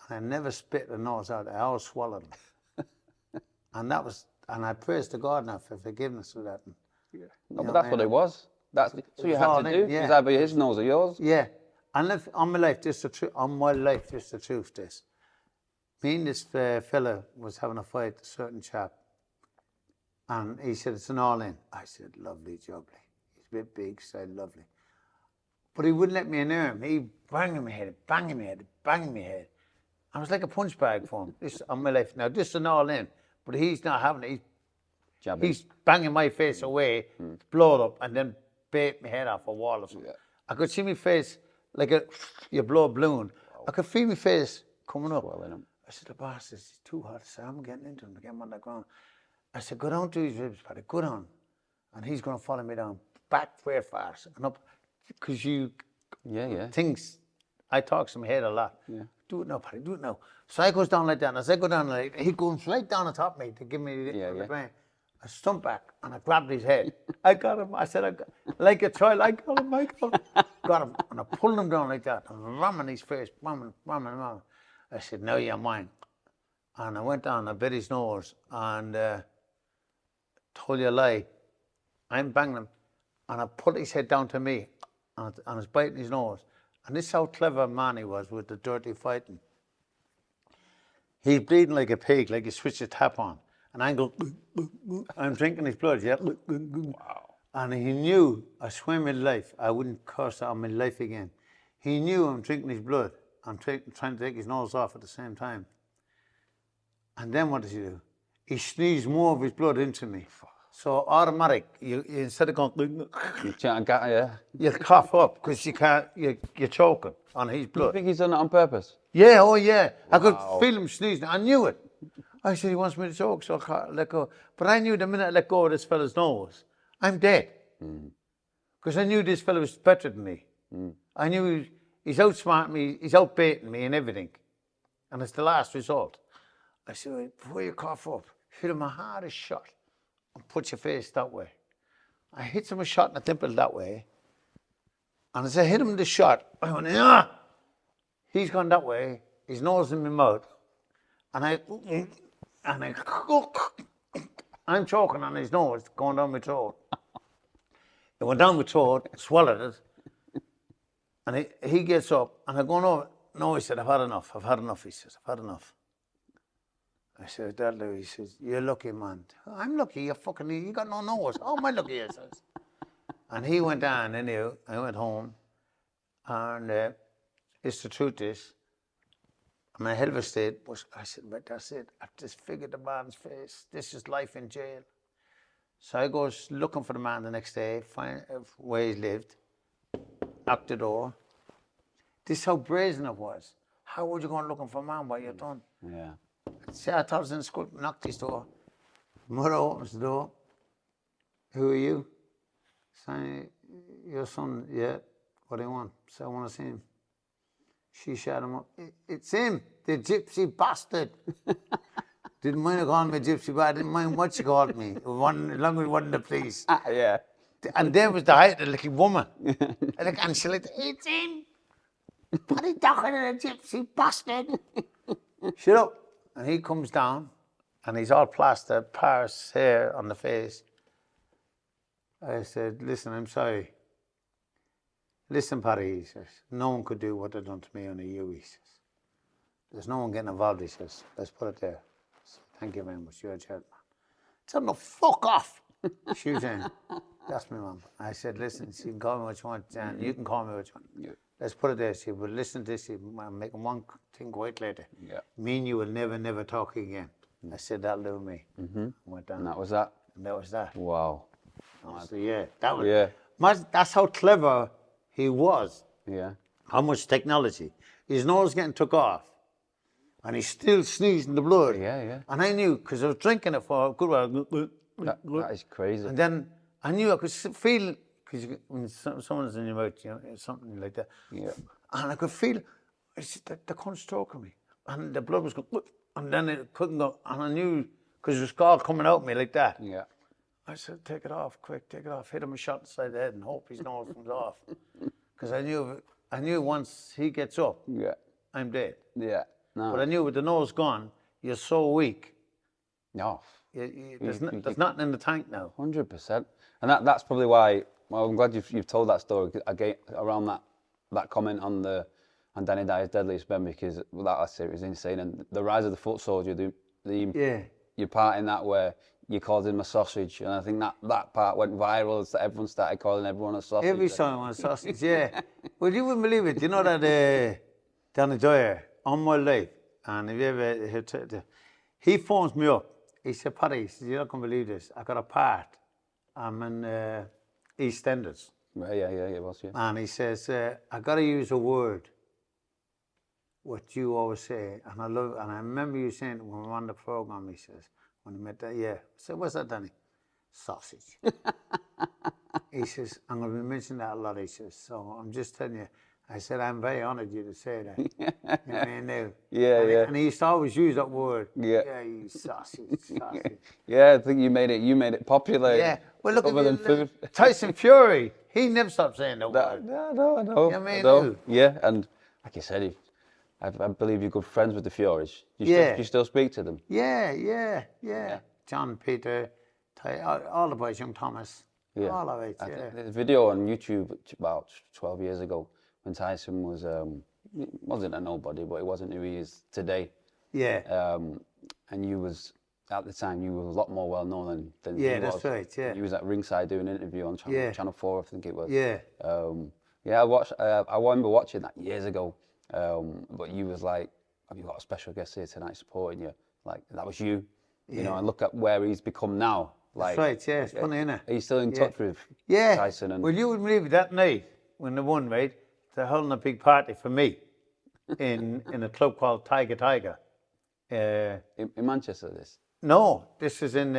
Speaker 2: And I never spit the nose out. I always swallowed them. And I praise to God now for forgiveness for that.
Speaker 1: Yeah. No, but that's what it was. So you had to do.
Speaker 2: Yeah.
Speaker 1: It's either his nose or yours.
Speaker 2: Yeah. And on my life, this is the truth, this. Me and this fella was having a fight, a certain chap. And he said, it's an all-in. I said, lovely, jubbly. He's a bit big, so lovely. But he wouldn't let me near him. He banging my head, banging my head, banging my head. I was like a punch bag for him. This on my life. Now, this is an all-in. But he's not having it. He's banging my face away, blowed up, and then bait my head off a wall or something. Yeah. I could see my face you blow a balloon. I could feel my face coming up.
Speaker 1: Swelling.
Speaker 2: I said, the boss says, it's too hot. I said, I'm getting into him, get him on the ground. I said, go down to his ribs, Paddy, go down. And he's going to follow me down, back way fast and up. Because things, I talk to my head a lot. Yeah. Do it now, Paddy, do it now. So I goes down like that, and as I go down like that, he goes right down on top of me to give me the brain. I stumped back, and I grabbed his head. I got him, I said, like a child, I got him, got him. And I pulled him down like that, and ramming his face, ramming him out. I said, now you're mine. And I went down, I bit his nose, and told you a lie. I'm banging him, and I put his head down to me, and I was biting his nose. And this is how clever man he was with the dirty fighting. He's bleeding like a pig, like he switched the tap on. And I go, I'm drinking his blood, yeah. Wow. And he knew, I swear my life, I wouldn't curse on my life again. He knew I'm drinking his blood. I'm trying to take his nose off at the same time. And then what does he do? He sneezed more of his blood into me. So automatic, you instead of going, you cough up because you can't, you're choking on his blood.
Speaker 1: You think he's done it on purpose?
Speaker 2: Yeah, oh yeah. Wow. I could feel him sneezing. I knew it. I said, he wants me to choke, so I can't let go. But I knew the minute I let go of this fella's nose, I'm dead. Because I knew this fella was better than me. I knew he's outsmarting me, he's outbaiting me and everything. And it's the last result. I said, before you cough up, hit him a hardest shot. And put your face that way. I hit him a shot in the temple that way. And as I hit him the shot, I went, ah! He's gone that way, his nose in my mouth. I'm choking on his nose, going down my throat. It went down my throat, swallowed it. And he gets up, and I go, no, he said, I've had enough, he says, I've had enough. I said, that'll do. He says, you're lucky, man. I'm lucky, you got no nose. How am I lucky, he says. And he went down, anyhow. I went home. And it's the truth is, I'm in a hell of a state. I said, but that's it. I've disfigured the man's face. This is life in jail. So I goes looking for the man the next day, find where he lived, knocked the door. This is how brazen it was. How would you go looking for a man while you're done?
Speaker 1: Yeah.
Speaker 2: See, I thought I was in school, knocked his door. Mother opens the door. Who are you? Say, your son, yeah. What do you want? So I want to see him. She shut him up. It's him, the gypsy bastard. Didn't mind calling me gypsy, but I didn't mind what she called me. As long as it wasn't the police.
Speaker 1: Yeah.
Speaker 2: And there was the height of the little woman. And she like, it's him. Paddy Doherty, the gypsy bastard. Shut up. And he comes down, and he's all plastered, Paris hair on the face. I said, listen, I'm sorry. Listen, Paddy, he says, no one could do what they've done to me, only you, he says. There's no one getting involved, he says. Let's put it there. So, thank you very much, you're a gentleman. Tell him to fuck off. She was saying, that's my mum. I said, listen, you can call me what you want, and you can call me what you want. Yeah. Let's put it there. She will listen to this. I'm making one thing quite later. Yeah. Me and you will never talk again. I said, that'll do me. Went down.
Speaker 1: And that was that?
Speaker 2: And that was that.
Speaker 1: Wow.
Speaker 2: So yeah, that was, that's how clever he was.
Speaker 1: Yeah.
Speaker 2: How much technology. His nose getting took off. And he's still sneezing the blood.
Speaker 1: Yeah, yeah.
Speaker 2: And I knew, because I was drinking it for a good while.
Speaker 1: That is crazy.
Speaker 2: And then I knew I could feel, because when someone's in your mouth, you know, something like that. Yeah. And I could feel, I said, they couldn't stroke me. And the blood was going, and then it couldn't go. And I knew, because it was all coming out of me like that.
Speaker 1: Yeah.
Speaker 2: I said, take it off, quick, take it off. Hit him a shot inside the head and hope his nose comes off. Because I knew once he gets up, I'm dead.
Speaker 1: Yeah. No.
Speaker 2: But I knew with the nose gone, you're so weak.
Speaker 1: No.
Speaker 2: There's nothing in the tank now.
Speaker 1: 100%. And that's probably why, well, I'm glad you've told that story again, around that comment on Danny Dyer's Deadliest Men, because that last series was insane. And the rise of the foot soldier, your part in that where you called him a sausage, and I think that part went viral. So everyone started calling everyone a sausage.
Speaker 2: Every time a sausage, yeah. Well, you wouldn't believe it. You know that Danny Dyer, on my life, and if you ever heard, he phones me up. He said, Paddy, he says, you're not going to believe this. I got a part. I'm in EastEnders.
Speaker 1: Right, yeah, it was, yeah.
Speaker 2: And he says, I got to use a word, what you always say. And I remember you saying it when we were on the program, he says, when we met that, yeah. I said, what's that, Danny? Sausage. He says, I'm going to be mentioning that a lot, he says. So I'm just telling you. I said, I'm very honoured you to say that. You know what I mean? Now.
Speaker 1: Yeah.
Speaker 2: And he used to always use that word.
Speaker 1: Yeah.
Speaker 2: Yeah, you sausage.
Speaker 1: Yeah, I think you made it popular.
Speaker 2: Yeah. Well, look
Speaker 1: other than food.
Speaker 2: Tyson Fury, he never stopped saying that word.
Speaker 1: No, I know.
Speaker 2: You know what I mean?
Speaker 1: know. Yeah, and like you said, I believe you're good friends with the Furies. You still speak to them?
Speaker 2: Yeah. John, Peter, all the boys, young Thomas.
Speaker 1: Yeah.
Speaker 2: All of it,
Speaker 1: I think there's a video on YouTube about 12 years ago when Tyson was, wasn't a nobody, but he wasn't who he is today.
Speaker 2: Yeah.
Speaker 1: And you was, at the time, you were a lot more well known than he was.
Speaker 2: Yeah, that's right, yeah.
Speaker 1: You was at ringside doing an interview on Channel 4, I think it was.
Speaker 2: Yeah.
Speaker 1: I remember watching that years ago. But you was like, have you got a special guest here tonight supporting you? Like, that was you, you know, and look at where he's become now. Like,
Speaker 2: that's right, yeah, it's funny, isn't it?
Speaker 1: Are you still in touch with Tyson? And
Speaker 2: Well, you wouldn't believe it, that night when they won, right? They're holding a big party for me in a club called Tiger.
Speaker 1: in Manchester, this?
Speaker 2: No, this is in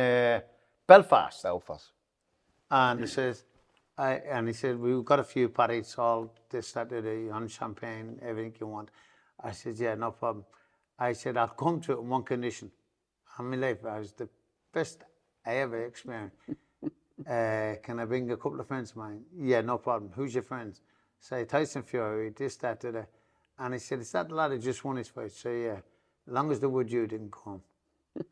Speaker 2: Belfast.
Speaker 1: Belfast.
Speaker 2: And he says, he said, we've got a few parties, all this, that, on champagne, everything you want. I said, yeah, no problem. I said, I'll come to it on one condition. In my life, I was the best I ever experienced. Can I bring a couple of friends of mine? Yeah, no problem. Who's your friends? Say, Tyson Fury, this, that, that. And he said, is that the lad who just won his fight? So yeah, as long as the wood you didn't come.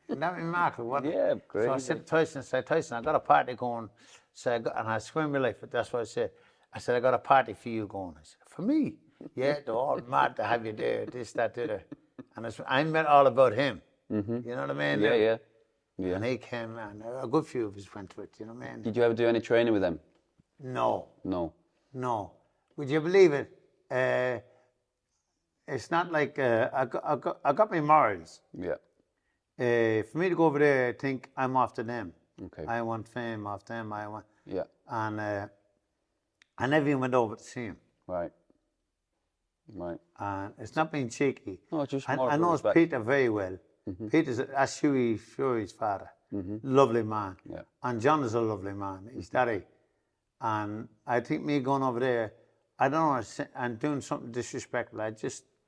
Speaker 2: Isn't that remarkable, wasn't it?
Speaker 1: Yeah, great.
Speaker 2: So I said to Tyson, I got a party going. So and I swear in my life, that's what I said. I said, I got a party for you going. I said, for me? Yeah, they're all mad to have you there, this, that, that. And I met all about him. You know what I mean?
Speaker 1: Yeah.
Speaker 2: And he came, and a good few of us went to it, you know what I mean?
Speaker 1: Did you ever do any training with them?
Speaker 2: No.
Speaker 1: No.
Speaker 2: Would you believe it? It's not like, I got my morals.
Speaker 1: Yeah.
Speaker 2: For me to go over there, I think I'm after them.
Speaker 1: Okay.
Speaker 2: I want fame off them.
Speaker 1: Yeah.
Speaker 2: And I never even went over to see him.
Speaker 1: Right.
Speaker 2: And it's not being cheeky.
Speaker 1: No, just
Speaker 2: I
Speaker 1: more
Speaker 2: know
Speaker 1: respect.
Speaker 2: Peter very well. That's Fury's father. Lovely man.
Speaker 1: Yeah.
Speaker 2: And John is a lovely man. He's daddy. And I think me going over there, I don't know, and doing something disrespectful,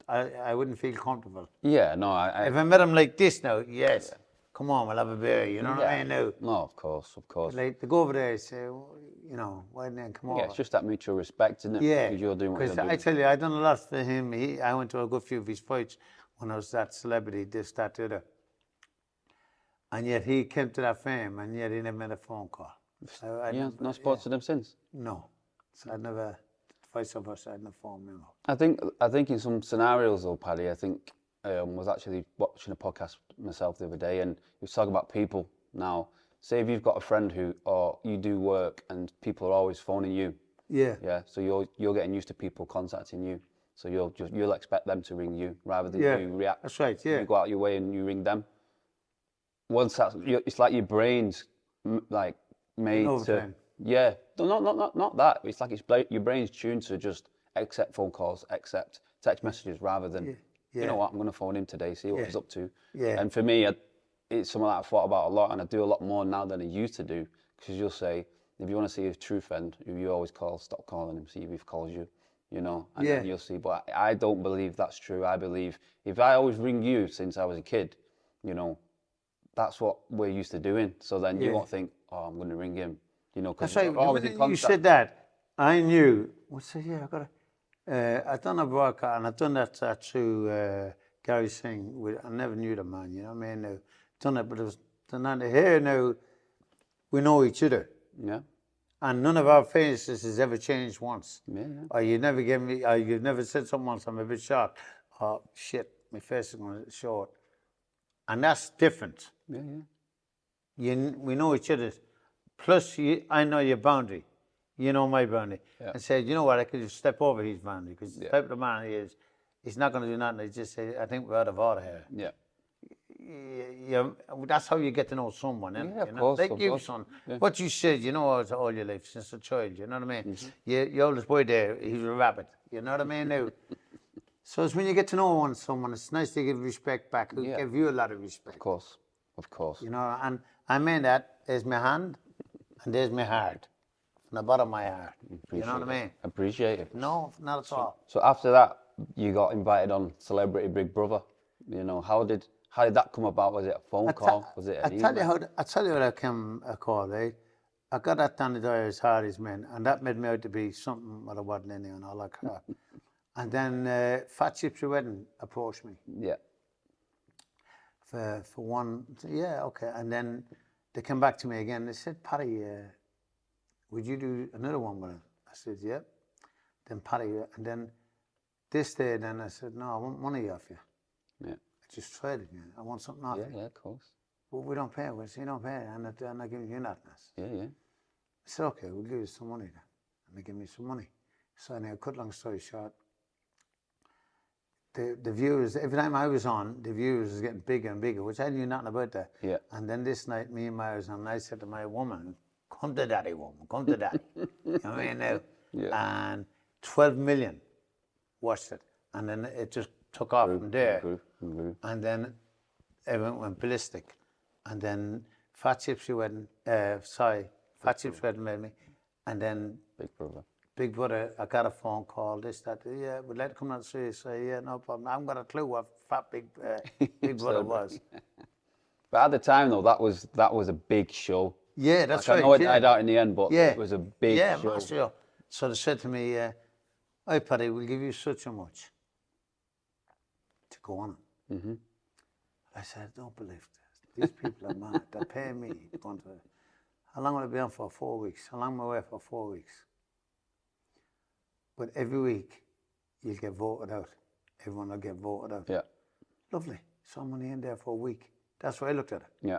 Speaker 2: I wouldn't feel comfortable.
Speaker 1: Yeah, no,
Speaker 2: If I met him like this now, yes, come on, we'll have a beer, you know what I mean? Now,
Speaker 1: No, of course.
Speaker 2: like, to go over there and say, well, you know, why didn't I come over?
Speaker 1: Yeah, it's just that mutual respect, isn't it?
Speaker 2: Yeah,
Speaker 1: Because you're doing what you're
Speaker 2: because
Speaker 1: doing.
Speaker 2: I tell you, I done a lot for him. I went to a good few of his fights when I was that celebrity, this, that, the other. And yet he came to that fame, and yet he never made a phone call.
Speaker 1: Not spoken to them since?
Speaker 2: No. So I never, vice versa, I had no phone memo.
Speaker 1: I think in some scenarios though, Paddy, I think was actually watching a podcast myself the other day, and he was talking about people now. Say if you've got a friend or you do work and people are always phoning you.
Speaker 2: Yeah.
Speaker 1: Yeah. So you're getting used to people contacting you. So you'll expect them to ring you rather than you react.
Speaker 2: That's right. Yeah.
Speaker 1: You go out your way and you ring them. Once it's like your brain's like made to. Yeah, not that. It's like your brain's tuned to just accept phone calls, accept text messages, rather than, you know what, I'm going to phone him today, see what he's up to.
Speaker 2: Yeah.
Speaker 1: And for me, it's something that I've thought about a lot, and I do a lot more now than I used to do, because you'll say, if you want to see a true friend, who you always call, stop calling him, see if he calls you, you know, and then you'll see. But I don't believe that's true. I believe if I always ring you since I was a kid, you know, that's what we're used to doing. So then you won't think, oh, I'm going to ring him. You know, because always in contact.
Speaker 2: You said that, I knew. I got I done a broadcast, and I done that through Gary Singh. I never knew the man, you know what I mean? Done it, but it was done here now. We know each other.
Speaker 1: Yeah.
Speaker 2: And none of our faces has ever changed once.
Speaker 1: Yeah.
Speaker 2: Or you never gave me, or you've never said something once, I'm a bit shocked. Oh shit, my face is going to show it. And that's different.
Speaker 1: Yeah.
Speaker 2: We know each other. Plus, I know your boundary. You know my boundary.
Speaker 1: Yeah.
Speaker 2: And said, you know what, I could just step over his boundary, because the type of man he is, he's not going to do nothing. He just say, I think we're out of order here.
Speaker 1: Yeah.
Speaker 2: that's how you get to know someone. And,
Speaker 1: Yeah, of course.
Speaker 2: like
Speaker 1: of
Speaker 2: you,
Speaker 1: course.
Speaker 2: son.
Speaker 1: Yeah.
Speaker 2: What you said, all your life since a child. You know what I mean?
Speaker 1: Mm-hmm.
Speaker 2: Your oldest boy there, he was a rabbit. You know what I mean? Now, so it's when you get to know someone, it's nice to give respect back. Who give you a lot of respect.
Speaker 1: Of course.
Speaker 2: And I mean that. There's my hand, and there's my heart, from the bottom of my heart. You know what I mean?
Speaker 1: Appreciate it.
Speaker 2: No, not at all.
Speaker 1: So after that, you got invited on Celebrity Big Brother. How did that come about? Was it a phone call? Was it an email?
Speaker 2: I tell you how I came a call, right? I got that down the door as hard as men, and that made me out to be something what I wasn't anyway, and all that crap. And then Fat Chips Wedding approached me.
Speaker 1: Yeah.
Speaker 2: For one, yeah, okay. And then they came back to me again. They said, Paddy, would you do another one with it? I said, yep. Then Paddy, and then this day, then I said, no, I want money off you.
Speaker 1: Yeah.
Speaker 2: I just traded you. I want something off you.
Speaker 1: Yeah, of course.
Speaker 2: Well, we don't pay. We say, you don't pay. And I'm not giving you nothing.
Speaker 1: Yeah.
Speaker 2: I said, okay, we'll give you some money then. And they give me some money. So now, cut long story short, the viewers, every time I was on, the viewers was getting bigger and bigger, which I knew nothing about that.
Speaker 1: Yeah.
Speaker 2: And then this night, me and my was on, and I said to my woman, come to daddy, woman, come to daddy. You know what I mean now?
Speaker 1: Yeah.
Speaker 2: And 12 million watched it. And then it just took off from there. And then everyone went ballistic. And then Fat Chips Wedding made me. And then Big Brother, I got a phone call, this, that, yeah, we'd like to come out and see you. Say, yeah, no problem. I haven't got a clue what Fat Big Brother was.
Speaker 1: But at the time, though, that was a big show.
Speaker 2: Yeah, that's right.
Speaker 1: I know it died out in the end, but it was a big show.
Speaker 2: Yeah, so they said to me, hey, Paddy, we'll give you such and much to go on it. Mm-hmm. I said, I don't believe this. These people are mad. They're paying me. How long will I be on for? 4 weeks. How long am I away for? 4 weeks. But every week, you'll get voted out. Everyone will get voted out.
Speaker 1: Yeah.
Speaker 2: Lovely. Someone in there for a week. That's why I looked at it.
Speaker 1: Yeah.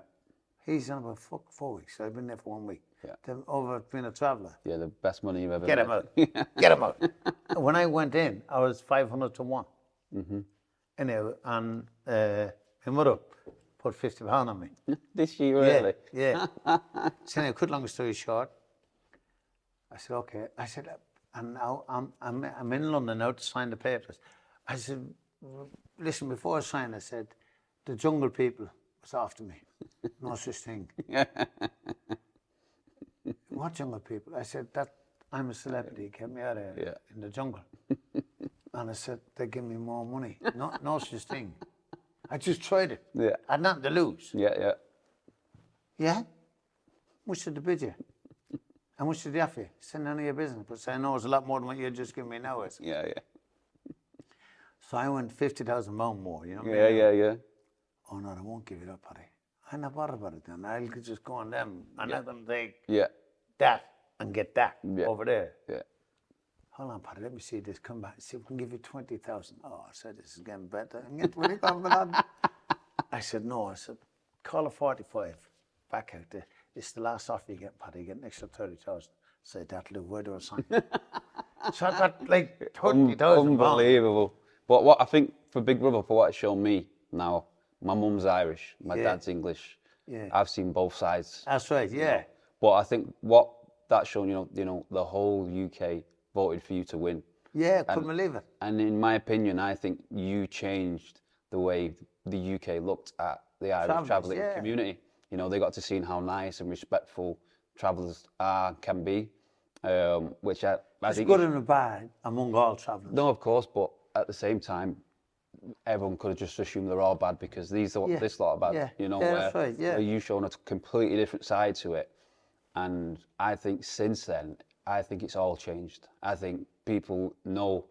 Speaker 2: He's on about 4 weeks. I've been there for 1 week.
Speaker 1: Yeah.
Speaker 2: Then over being a traveller.
Speaker 1: Yeah, the best money you've ever
Speaker 2: Get him out. Get him out. When I went in, I was 500 to 1. Mm-hmm. Anyway, and my mother put £50 on me.
Speaker 1: Did she really?
Speaker 2: Yeah. So anyway, cut long story short, I said, okay. I said, and now I'm in London now to sign the papers. I said, listen, before I signed, I said, the jungle people was after me. No such thing. What jungle people? I said, that I'm a celebrity, get me out of here in the jungle. And I said, they give me more money. No such thing. I just tried it.
Speaker 1: Yeah.
Speaker 2: I had nothing to lose.
Speaker 1: Yeah.
Speaker 2: Yeah? Much did they bid you? How much did they offer you? I said, none of your business. But I know it's a lot more than what you're just giving me now.
Speaker 1: Yeah.
Speaker 2: So I went 50,000 pounds more, you know?
Speaker 1: Yeah.
Speaker 2: Oh no, I won't give it up, Paddy. I'm not bothered about it then. I'll just go on them. I'm not going to take that and get that over there.
Speaker 1: Yeah.
Speaker 2: Hold on, Paddy, let me see this. Come back. See if we can give you 20,000. Oh, I said, this is getting better. And get 20,000. I said, no. I said, call it 45. Back out there. It's the last offer you get, Paddy. You get an extra 30,000. I said, that'll do. Where do I sign? So I got like 30,000.
Speaker 1: Unbelievable. But what I think for Big Brother, for what it's shown me now, my mum's Irish, my dad's English. Yeah. I've seen both sides.
Speaker 2: That's right, yeah.
Speaker 1: But I think what that's shown, the whole UK voted for you to win.
Speaker 2: Yeah, couldn't believe it.
Speaker 1: And in my opinion, I think you changed the way the UK looked at the Irish travelling community. They got to see how nice and respectful travellers can be, which I
Speaker 2: it's
Speaker 1: think...
Speaker 2: good and bad among all travellers.
Speaker 1: No, of course, but at the same time, everyone could have just assumed they're all bad because this lot are bad,
Speaker 2: that's right,
Speaker 1: where you've shown a completely different side to it. And I think since then, I think it's all changed. I think people know,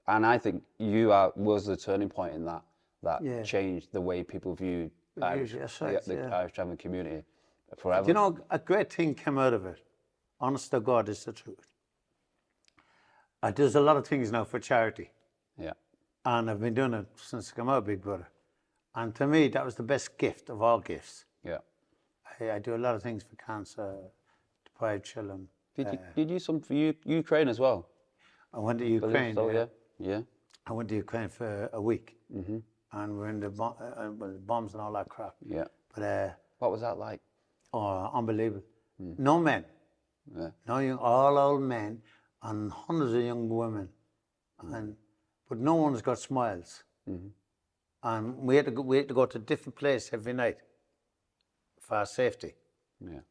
Speaker 1: and I think you was the turning point in that changed the way people view the Irish travelling community forever.
Speaker 2: A great thing came out of it. Honest to God, is the truth. There's a lot of things now for charity.
Speaker 1: Yeah.
Speaker 2: And I've been doing it since I came out, Big Brother. And to me, that was the best gift of all gifts.
Speaker 1: Yeah.
Speaker 2: I do a lot of things for cancer, deprived children.
Speaker 1: Did you do some for Ukraine as well?
Speaker 2: I went to Ukraine.
Speaker 1: Yeah.
Speaker 2: I went to Ukraine for a week. Mm-hmm. and we're in the bombs and all that crap.
Speaker 1: Yeah.
Speaker 2: But
Speaker 1: What was that like?
Speaker 2: oh, unbelievable. No men,
Speaker 1: Yeah.
Speaker 2: no young, all old men, and hundreds of young women, but no one's got smiles. And we had to go to a different place every night for our safety.
Speaker 1: Yeah.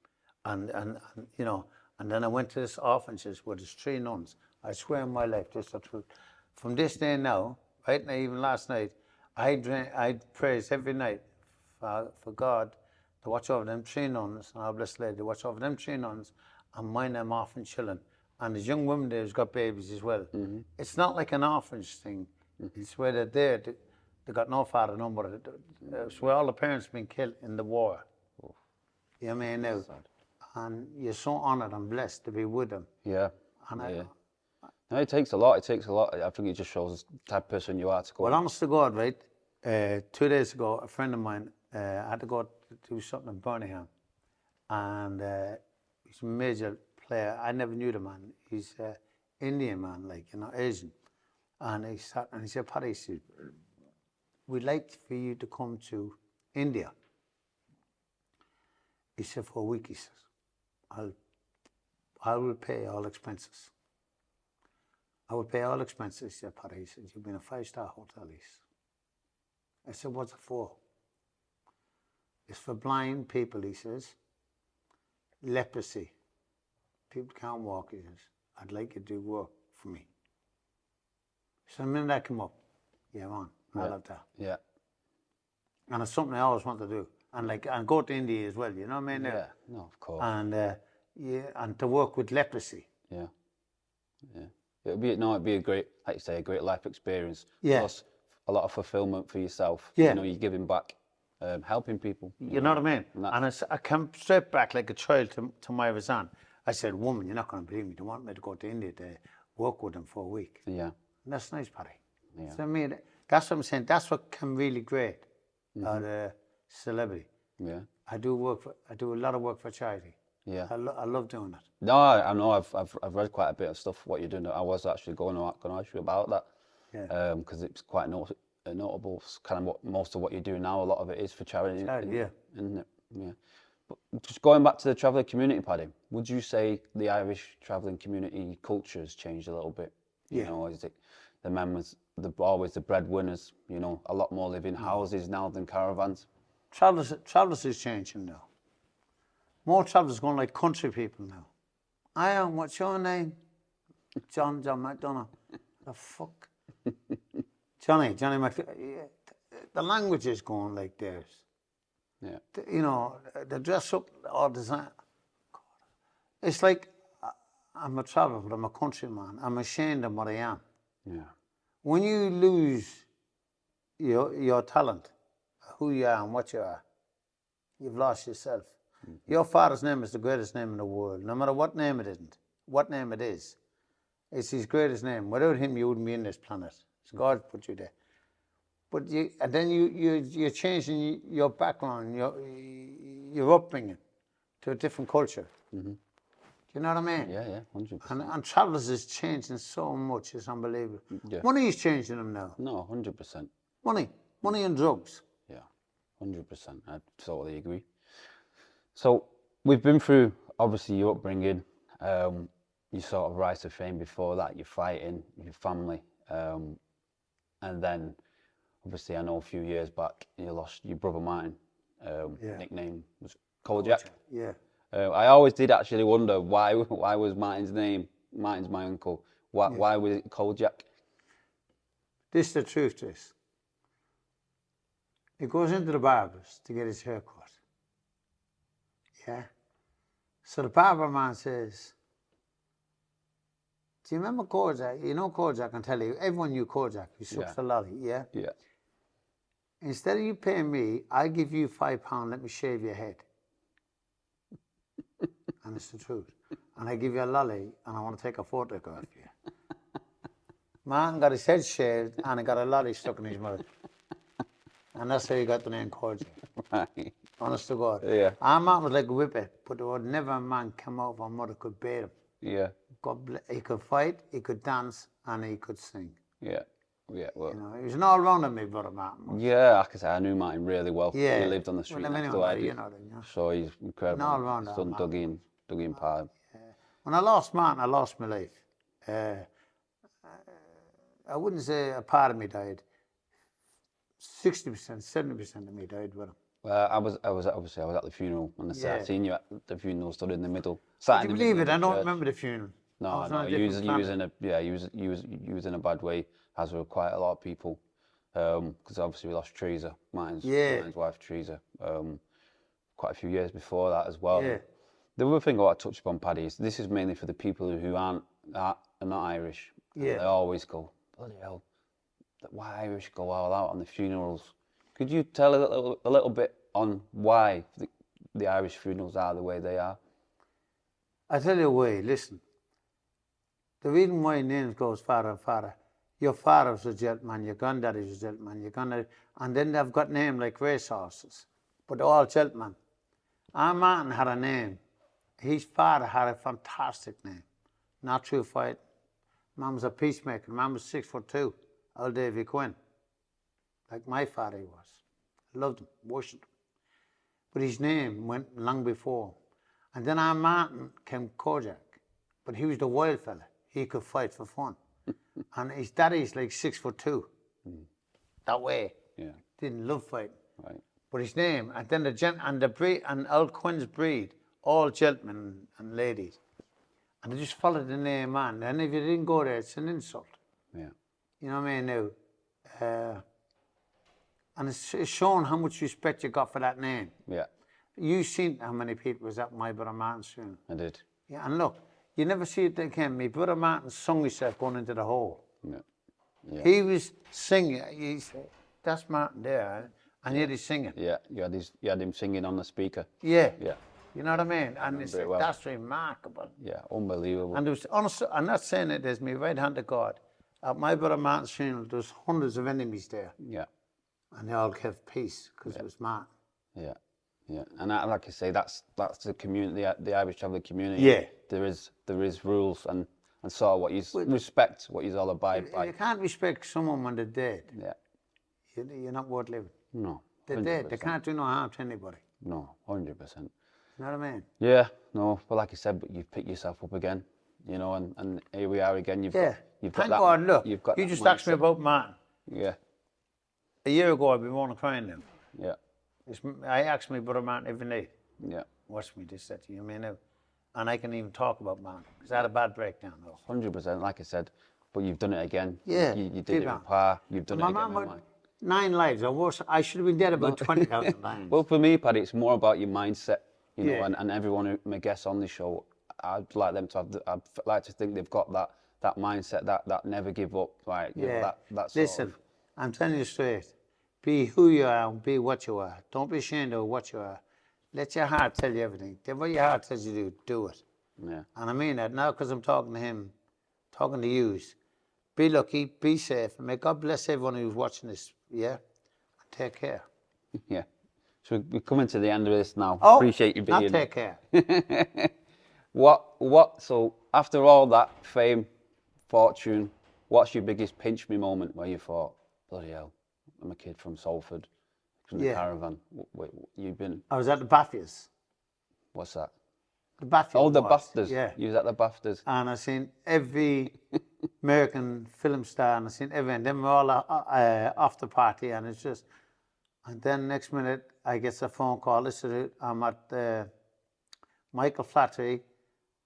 Speaker 2: And you know, and then I went to this orphanages where there's 3 nuns. I swear on my life, this is the truth. From this day now, right now, even last night, I praise every night for God to watch over them 3 nuns, and our Blessed Lady to watch over them 3 nuns and mind them orphan children. And there's young women there who's got babies as well. It's not like an orphanage thing. It's where they're there. They got no father, no mother. It's where all the parents have been killed in the war. You know what I mean? Now, and you're so honoured and blessed to be with them.
Speaker 1: Yeah.
Speaker 2: And
Speaker 1: No, it takes a lot. It takes a lot. I think it just shows the type of person you are to go.
Speaker 2: Well, honest to God, right? 2 days ago, a friend of mine had to go to do something in Birmingham, and he's a major player. I never knew the man. He's Indian man, like, you know, Asian. And he said, Paddy, he said, we'd like for you to come to India. He said, for a week, he says, I will pay all expenses. I will pay all expenses, he said, Paddy. He said, you've been a 5-star hotel, he said. I said, what's it for? It's for blind people, he says. Leprosy. People can't walk, he says. I'd like you to do work for me. So the minute I come up, yeah, man, I love that.
Speaker 1: Yeah.
Speaker 2: And it's something I always want to do. And go to India as well, you know what I mean?
Speaker 1: Yeah, no, of course.
Speaker 2: And and to work with leprosy.
Speaker 1: Yeah. Yeah. It'd be a great, like you say, a great life experience.
Speaker 2: Yeah.
Speaker 1: Plus a lot of fulfillment for yourself.
Speaker 2: Yeah.
Speaker 1: You know, you're giving back, helping people.
Speaker 2: You know what I mean? And I came straight back like a child to my Razan. I said, woman, you're not going to believe me. They want me to go to India to work with them for a week.
Speaker 1: Yeah.
Speaker 2: And that's nice, Paddy.
Speaker 1: Yeah.
Speaker 2: So I mean, that's what I'm saying. That's what can really great out of celebrity.
Speaker 1: Yeah.
Speaker 2: I do a lot of work for charity.
Speaker 1: Yeah.
Speaker 2: I love doing it.
Speaker 1: No, I know. I've read quite a bit of stuff what you're doing. I was actually going to ask you about that.
Speaker 2: Yeah.
Speaker 1: Because it's quite notable. Kind of what most of what you do now. A lot of it is for charity.
Speaker 2: Yeah.
Speaker 1: Isn't it? Yeah. But just going back to the travelling community, Paddy, would you say the Irish travelling community culture has changed a little bit? You know, is it the men was always the breadwinners? You know, a lot more live in houses now than caravans.
Speaker 2: Travellers is changing now. More travellers going like country people now. I am, what's your name? John McDonough. The fuck? Johnny McDonough. The language is going like theirs.
Speaker 1: Yeah.
Speaker 2: You know, the dress up, all design. It's like, I'm a traveller, but I'm a countryman. I'm ashamed of what I am.
Speaker 1: Yeah.
Speaker 2: When you lose your talent, who you are and what you are, you've lost yourself. Your father's name is the greatest name in the world, no matter what name it isn't, what name it is. It's his greatest name. Without him, you wouldn't be in this planet. It's God put you there. But then you're changing your background, your upbringing to a different culture. Do you know what I mean?
Speaker 1: Yeah, 100%.
Speaker 2: And travellers is changing so much, it's unbelievable.
Speaker 1: Yeah.
Speaker 2: Money is changing them now.
Speaker 1: No, 100%.
Speaker 2: Money and drugs.
Speaker 1: Yeah, 100%. I totally agree. So we've been through, obviously, your upbringing, your sort of rise to fame before that, your fighting, your family, and then, obviously, I know a few years back, you lost your brother Martin, nickname was Kojak.
Speaker 2: Yeah.
Speaker 1: I always did actually wonder why was Martin's my uncle, why was it Kojak?
Speaker 2: This is the truth to this. He goes into the barber's to get his hair cut. Yeah. So the barber man says, do you remember Kojak? You know Kojak, I can tell you. Everyone knew Kojak. He sucks the lolly, yeah?
Speaker 1: Yeah.
Speaker 2: Instead of you paying me, I give you £5, let me shave your head. And it's the truth. And I give you a lolly, and I want to take a photograph of you. Man got his head shaved, and he got a lolly stuck in his mouth. And that's how he got the name Kojak.
Speaker 1: Right.
Speaker 2: Honest to God.
Speaker 1: Yeah.
Speaker 2: Our man was like a whippet, but there would never a man come out of our mother could beat him.
Speaker 1: Yeah.
Speaker 2: He could fight, he could dance, and he could sing.
Speaker 1: Yeah. Yeah, well,
Speaker 2: You know, he was an all-rounder, my brother Martin was.
Speaker 1: yeah, like I say, I knew Martin really well.
Speaker 2: Yeah.
Speaker 1: He lived on the street
Speaker 2: Well,
Speaker 1: next
Speaker 2: anyway,
Speaker 1: door. I did.
Speaker 2: you know.
Speaker 1: So he's incredible.
Speaker 2: An all-rounder,
Speaker 1: His son
Speaker 2: Martin.
Speaker 1: Dougie and Paddy.
Speaker 2: When I lost Martin, I lost my life. I wouldn't say a part of me died. 60%, 70% of me died with him.
Speaker 1: I was obviously I was at the funeral on the
Speaker 2: Yeah.
Speaker 1: I seen you at the funeral, stood in the middle. Sat
Speaker 2: Can
Speaker 1: in
Speaker 2: you
Speaker 1: the
Speaker 2: believe
Speaker 1: middle
Speaker 2: it?
Speaker 1: of
Speaker 2: I
Speaker 1: the
Speaker 2: don't
Speaker 1: church.
Speaker 2: remember the funeral. I
Speaker 1: No,
Speaker 2: was
Speaker 1: no,
Speaker 2: on a
Speaker 1: you was
Speaker 2: different planet.
Speaker 1: you was in a bad way, as were quite a lot of people. Because obviously we lost Teresa, Martin's wife Teresa, quite a few years before that as well.
Speaker 2: Yeah.
Speaker 1: The other thing I want to touch upon, Paddy, is this is mainly for the people who are not Irish.
Speaker 2: Yeah.
Speaker 1: They always go, bloody hell, why Irish go all out on the funerals? Could you tell a little bit on why the Irish funerals are the way they are?
Speaker 2: I tell you why, listen. The reason why names goes father and father, your father was a gentleman, your granddad is a gentleman, and then they've got names like racehorses, but they're all gentlemen. Our Martin had a name. His father had a fantastic name. Not true fight. Mum was a peacemaker. Mum was 6'2", old Davy Quinn, like my father was. Loved him, worshipped him. But his name went long before. And then our Martin came Kojak, but he was the wild fella. He could fight for fun. And his daddy's like 6'2", that way.
Speaker 1: Yeah.
Speaker 2: Didn't love fighting.
Speaker 1: Right.
Speaker 2: But his name, and then the breed, and old Quinn's breed, all gentlemen and ladies. And they just followed the name on. And if you didn't go there, it's an insult.
Speaker 1: Yeah.
Speaker 2: You know what I mean now? And it's shown how much respect you got for that name.
Speaker 1: Yeah.
Speaker 2: You seen how many people was at my brother Martin's funeral.
Speaker 1: I did.
Speaker 2: Yeah, and look, you never see it again. My brother Martin sung himself going into the hole.
Speaker 1: Yeah. Yeah.
Speaker 2: He was singing. He said, that's Martin there. And yet he's singing.
Speaker 1: Yeah. You had him singing on the speaker.
Speaker 2: Yeah.
Speaker 1: Yeah.
Speaker 2: You know what I mean? And it's,
Speaker 1: it well.
Speaker 2: that's remarkable.
Speaker 1: Yeah. Unbelievable.
Speaker 2: And there was, honestly, I'm not saying it, there's my right hand to God. At my brother Martin's funeral, there was hundreds of enemies there.
Speaker 1: Yeah.
Speaker 2: And they all kept peace because it was Martin.
Speaker 1: Yeah. Yeah. And that, like I say, that's the community, the Irish travelling community.
Speaker 2: Yeah.
Speaker 1: There is rules and sort of what you respect, what you all abide by.
Speaker 2: You can't respect someone when they're dead.
Speaker 1: Yeah.
Speaker 2: You're not worth living.
Speaker 1: No.
Speaker 2: They're
Speaker 1: 100%.
Speaker 2: dead. They can't do no harm to anybody.
Speaker 1: No. 100%.
Speaker 2: You know what I mean?
Speaker 1: Yeah, no, but like I said, but you've picked yourself up again, you know, and here we are again. You've got
Speaker 2: Thank
Speaker 1: that.
Speaker 2: God, look,
Speaker 1: you've got
Speaker 2: you
Speaker 1: that
Speaker 2: just asked me
Speaker 1: mindset.
Speaker 2: about Martin.
Speaker 1: Yeah,
Speaker 2: A year ago, I'd be more crying now.
Speaker 1: yeah,
Speaker 2: I asked my brother Martin every night,
Speaker 1: yeah.
Speaker 2: watch me this, that, you know what I mean? And I can even talk about Martin, because I had a bad breakdown though.
Speaker 1: 100%, like I said, but you've done it again.
Speaker 2: Yeah,
Speaker 1: you did
Speaker 2: keep
Speaker 1: it
Speaker 2: on.
Speaker 1: with Pa. You've done
Speaker 2: My
Speaker 1: it again.
Speaker 2: mum
Speaker 1: with
Speaker 2: had
Speaker 1: mine.
Speaker 2: 9 lives, I should have been dead about 20,000 times.
Speaker 1: Well, for me, Paddy, it's more about your mindset, you know,
Speaker 2: Yeah.
Speaker 1: and everyone who my guests on the show, I'd like them to have. I'd like to think they've got that mindset, that never give up, like you know, that sort
Speaker 2: Listen,
Speaker 1: of.
Speaker 2: I'm telling you straight, be who you are and be what you are. Don't be ashamed of what you are. Let your heart tell you everything. Do what your heart tells you to do it.
Speaker 1: Yeah,
Speaker 2: And I mean that now because I'm talking to him, talking to yous. Be lucky, be safe, and may God bless everyone who's watching this, yeah? And take care.
Speaker 1: yeah. So we're coming to the end of this now.
Speaker 2: Oh,
Speaker 1: Appreciate you being
Speaker 2: not take care.
Speaker 1: What? So after all that fame, fortune, what's your biggest pinch me moment where you thought, bloody hell, I'm a kid from Salford, from the
Speaker 2: Yeah.
Speaker 1: caravan. You've been.
Speaker 2: I was at the BAFTAS.
Speaker 1: What's that?
Speaker 2: The BAFTAs.
Speaker 1: Oh, the
Speaker 2: Awards,
Speaker 1: BAFTAs.
Speaker 2: Yeah.
Speaker 1: You was at the BAFTAs.
Speaker 2: And I seen every American film star, and I seen everyone. Them were all off the party, and it's just. And then next minute, I get a phone call. Listen, I'm at Michael Flattery,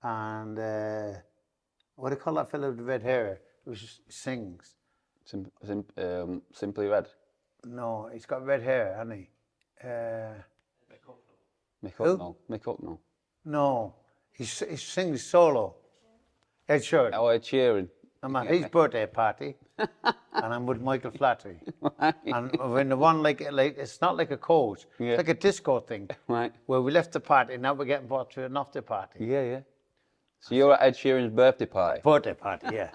Speaker 2: and what do you call that fellow with the red hair who sings?
Speaker 1: Simply Red.
Speaker 2: No, he's got red hair, hasn't he?
Speaker 1: Mick
Speaker 2: Who?
Speaker 1: Hucknall. Mick Hucknall.
Speaker 2: No, he sings solo. Ed Sheeran.
Speaker 1: Oh, Ed Sheeran.
Speaker 2: I'm at his birthday party, and I'm with Michael Flattery. And when the one like it's not like a coach,
Speaker 1: Yeah.
Speaker 2: it's like a disco thing.
Speaker 1: Right.
Speaker 2: Where we left the party, now we're getting brought to an after party.
Speaker 1: Yeah, yeah. So you're at Ed Sheeran's birthday party?
Speaker 2: Birthday party, yeah.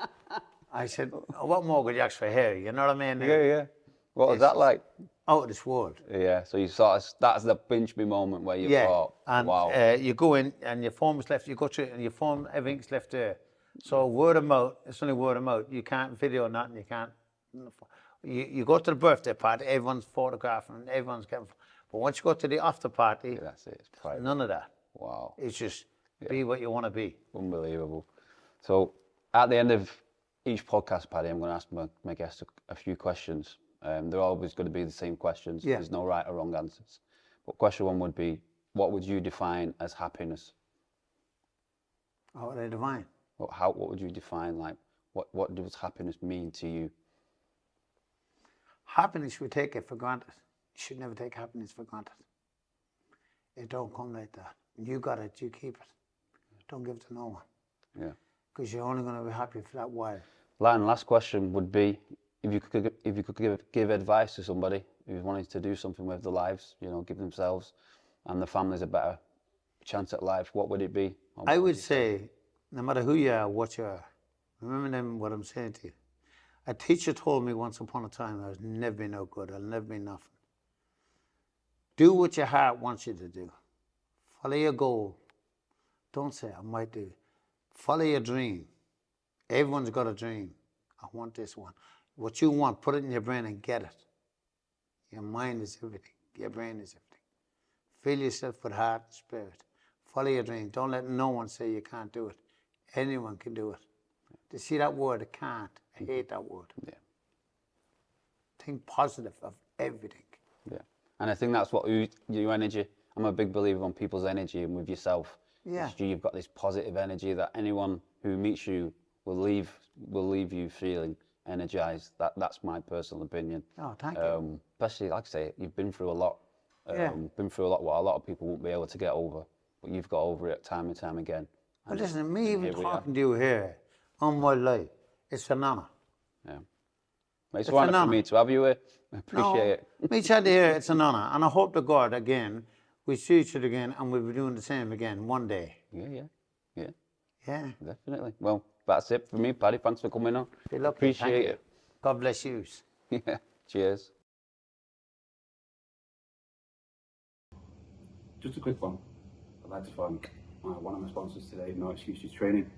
Speaker 2: I said, what more could you ask for here? You know what I mean?
Speaker 1: Yeah, yeah. What was
Speaker 2: It's-
Speaker 1: that like?
Speaker 2: Out of this world.
Speaker 1: Yeah, so you sort of, that's the pinch me moment where you
Speaker 2: Yeah.
Speaker 1: thought,
Speaker 2: And
Speaker 1: wow.
Speaker 2: you go in and your phone's left, you go through it and your phone, everything's left there. So word of mouth, it's only word of mouth. You can't video nothing, you can't You go to the birthday party, everyone's photographing, everyone's getting. But once you go to the after party,
Speaker 1: Yeah, that's it. It's private.
Speaker 2: none of that.
Speaker 1: Wow.
Speaker 2: It's just be what you want to be.
Speaker 1: Unbelievable. So at the end of each podcast, Paddy, I'm going to ask my guests a few questions. They're always going to be the same questions.
Speaker 2: Yeah.
Speaker 1: There's no right or wrong answers. But question one would be, what would you define as happiness?
Speaker 2: How would I define?
Speaker 1: What would you define, like, what does happiness mean to you?
Speaker 2: Happiness, we take it for granted. You should never take happiness for granted. It don't come like that. You got it, you keep it. Don't give it to no one.
Speaker 1: Yeah.
Speaker 2: Because you're only going to be happy for that while.
Speaker 1: Last question would be, if you could give advice to somebody who's wanting to do something with their lives, give themselves and their families a better chance at life, what would it be?
Speaker 2: I would say, no matter who you are, what you are, remember what I'm saying to you. A teacher told me once upon a time I was never be no good, I'll never be nothing. Do what your heart wants you to do. Follow your goal. Don't say, I might do. Follow your dream. Everyone's got a dream. I want this one. What you want, put it in your brain and get it. Your mind is everything. Your brain is everything. Fill yourself with heart and spirit. Follow your dream. Don't let no one say you can't do it. Anyone can do it. To see that word, can't. I hate that word.
Speaker 1: Yeah.
Speaker 2: Think positive of everything.
Speaker 1: Yeah. And I think that's what your energy, I'm a big believer on people's energy and with yourself.
Speaker 2: Yeah.
Speaker 1: You've got this positive energy that anyone who meets you will leave you feeling energized. That's my personal opinion.
Speaker 2: Oh, thank you.
Speaker 1: Especially, like I say, you've been through a lot.
Speaker 2: Yeah.
Speaker 1: Been through a lot what a lot of people won't be able to get over. But you've got over it time and time again.
Speaker 2: But listen, me even talking to you here on my life, it's an honor.
Speaker 1: Yeah. It's an honor for me to have you here. I appreciate it.
Speaker 2: Me chatting here, it's an honor. And I hope to God, again, we see each other again and we'll be doing the same again one day.
Speaker 1: Yeah.
Speaker 2: Yeah.
Speaker 1: Definitely. Well, that's it for me, Paddy. Thanks for coming on.
Speaker 2: Be lucky.
Speaker 1: Appreciate it.
Speaker 2: God bless you.
Speaker 1: Yeah. Cheers. Just a quick one. I'd like to thank one of my sponsors today, No Excuses Training.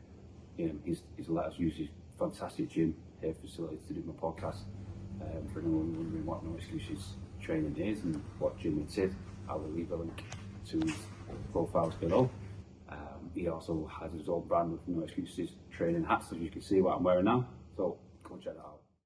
Speaker 1: He's let us use his fantastic gym here facilities to do my podcast. For anyone wondering what No Excuses Training is and what gym it is, I will leave a link to his profiles below. He also has his own brand of No Excuses Training hats, as you can see what I'm wearing now. So go check that out.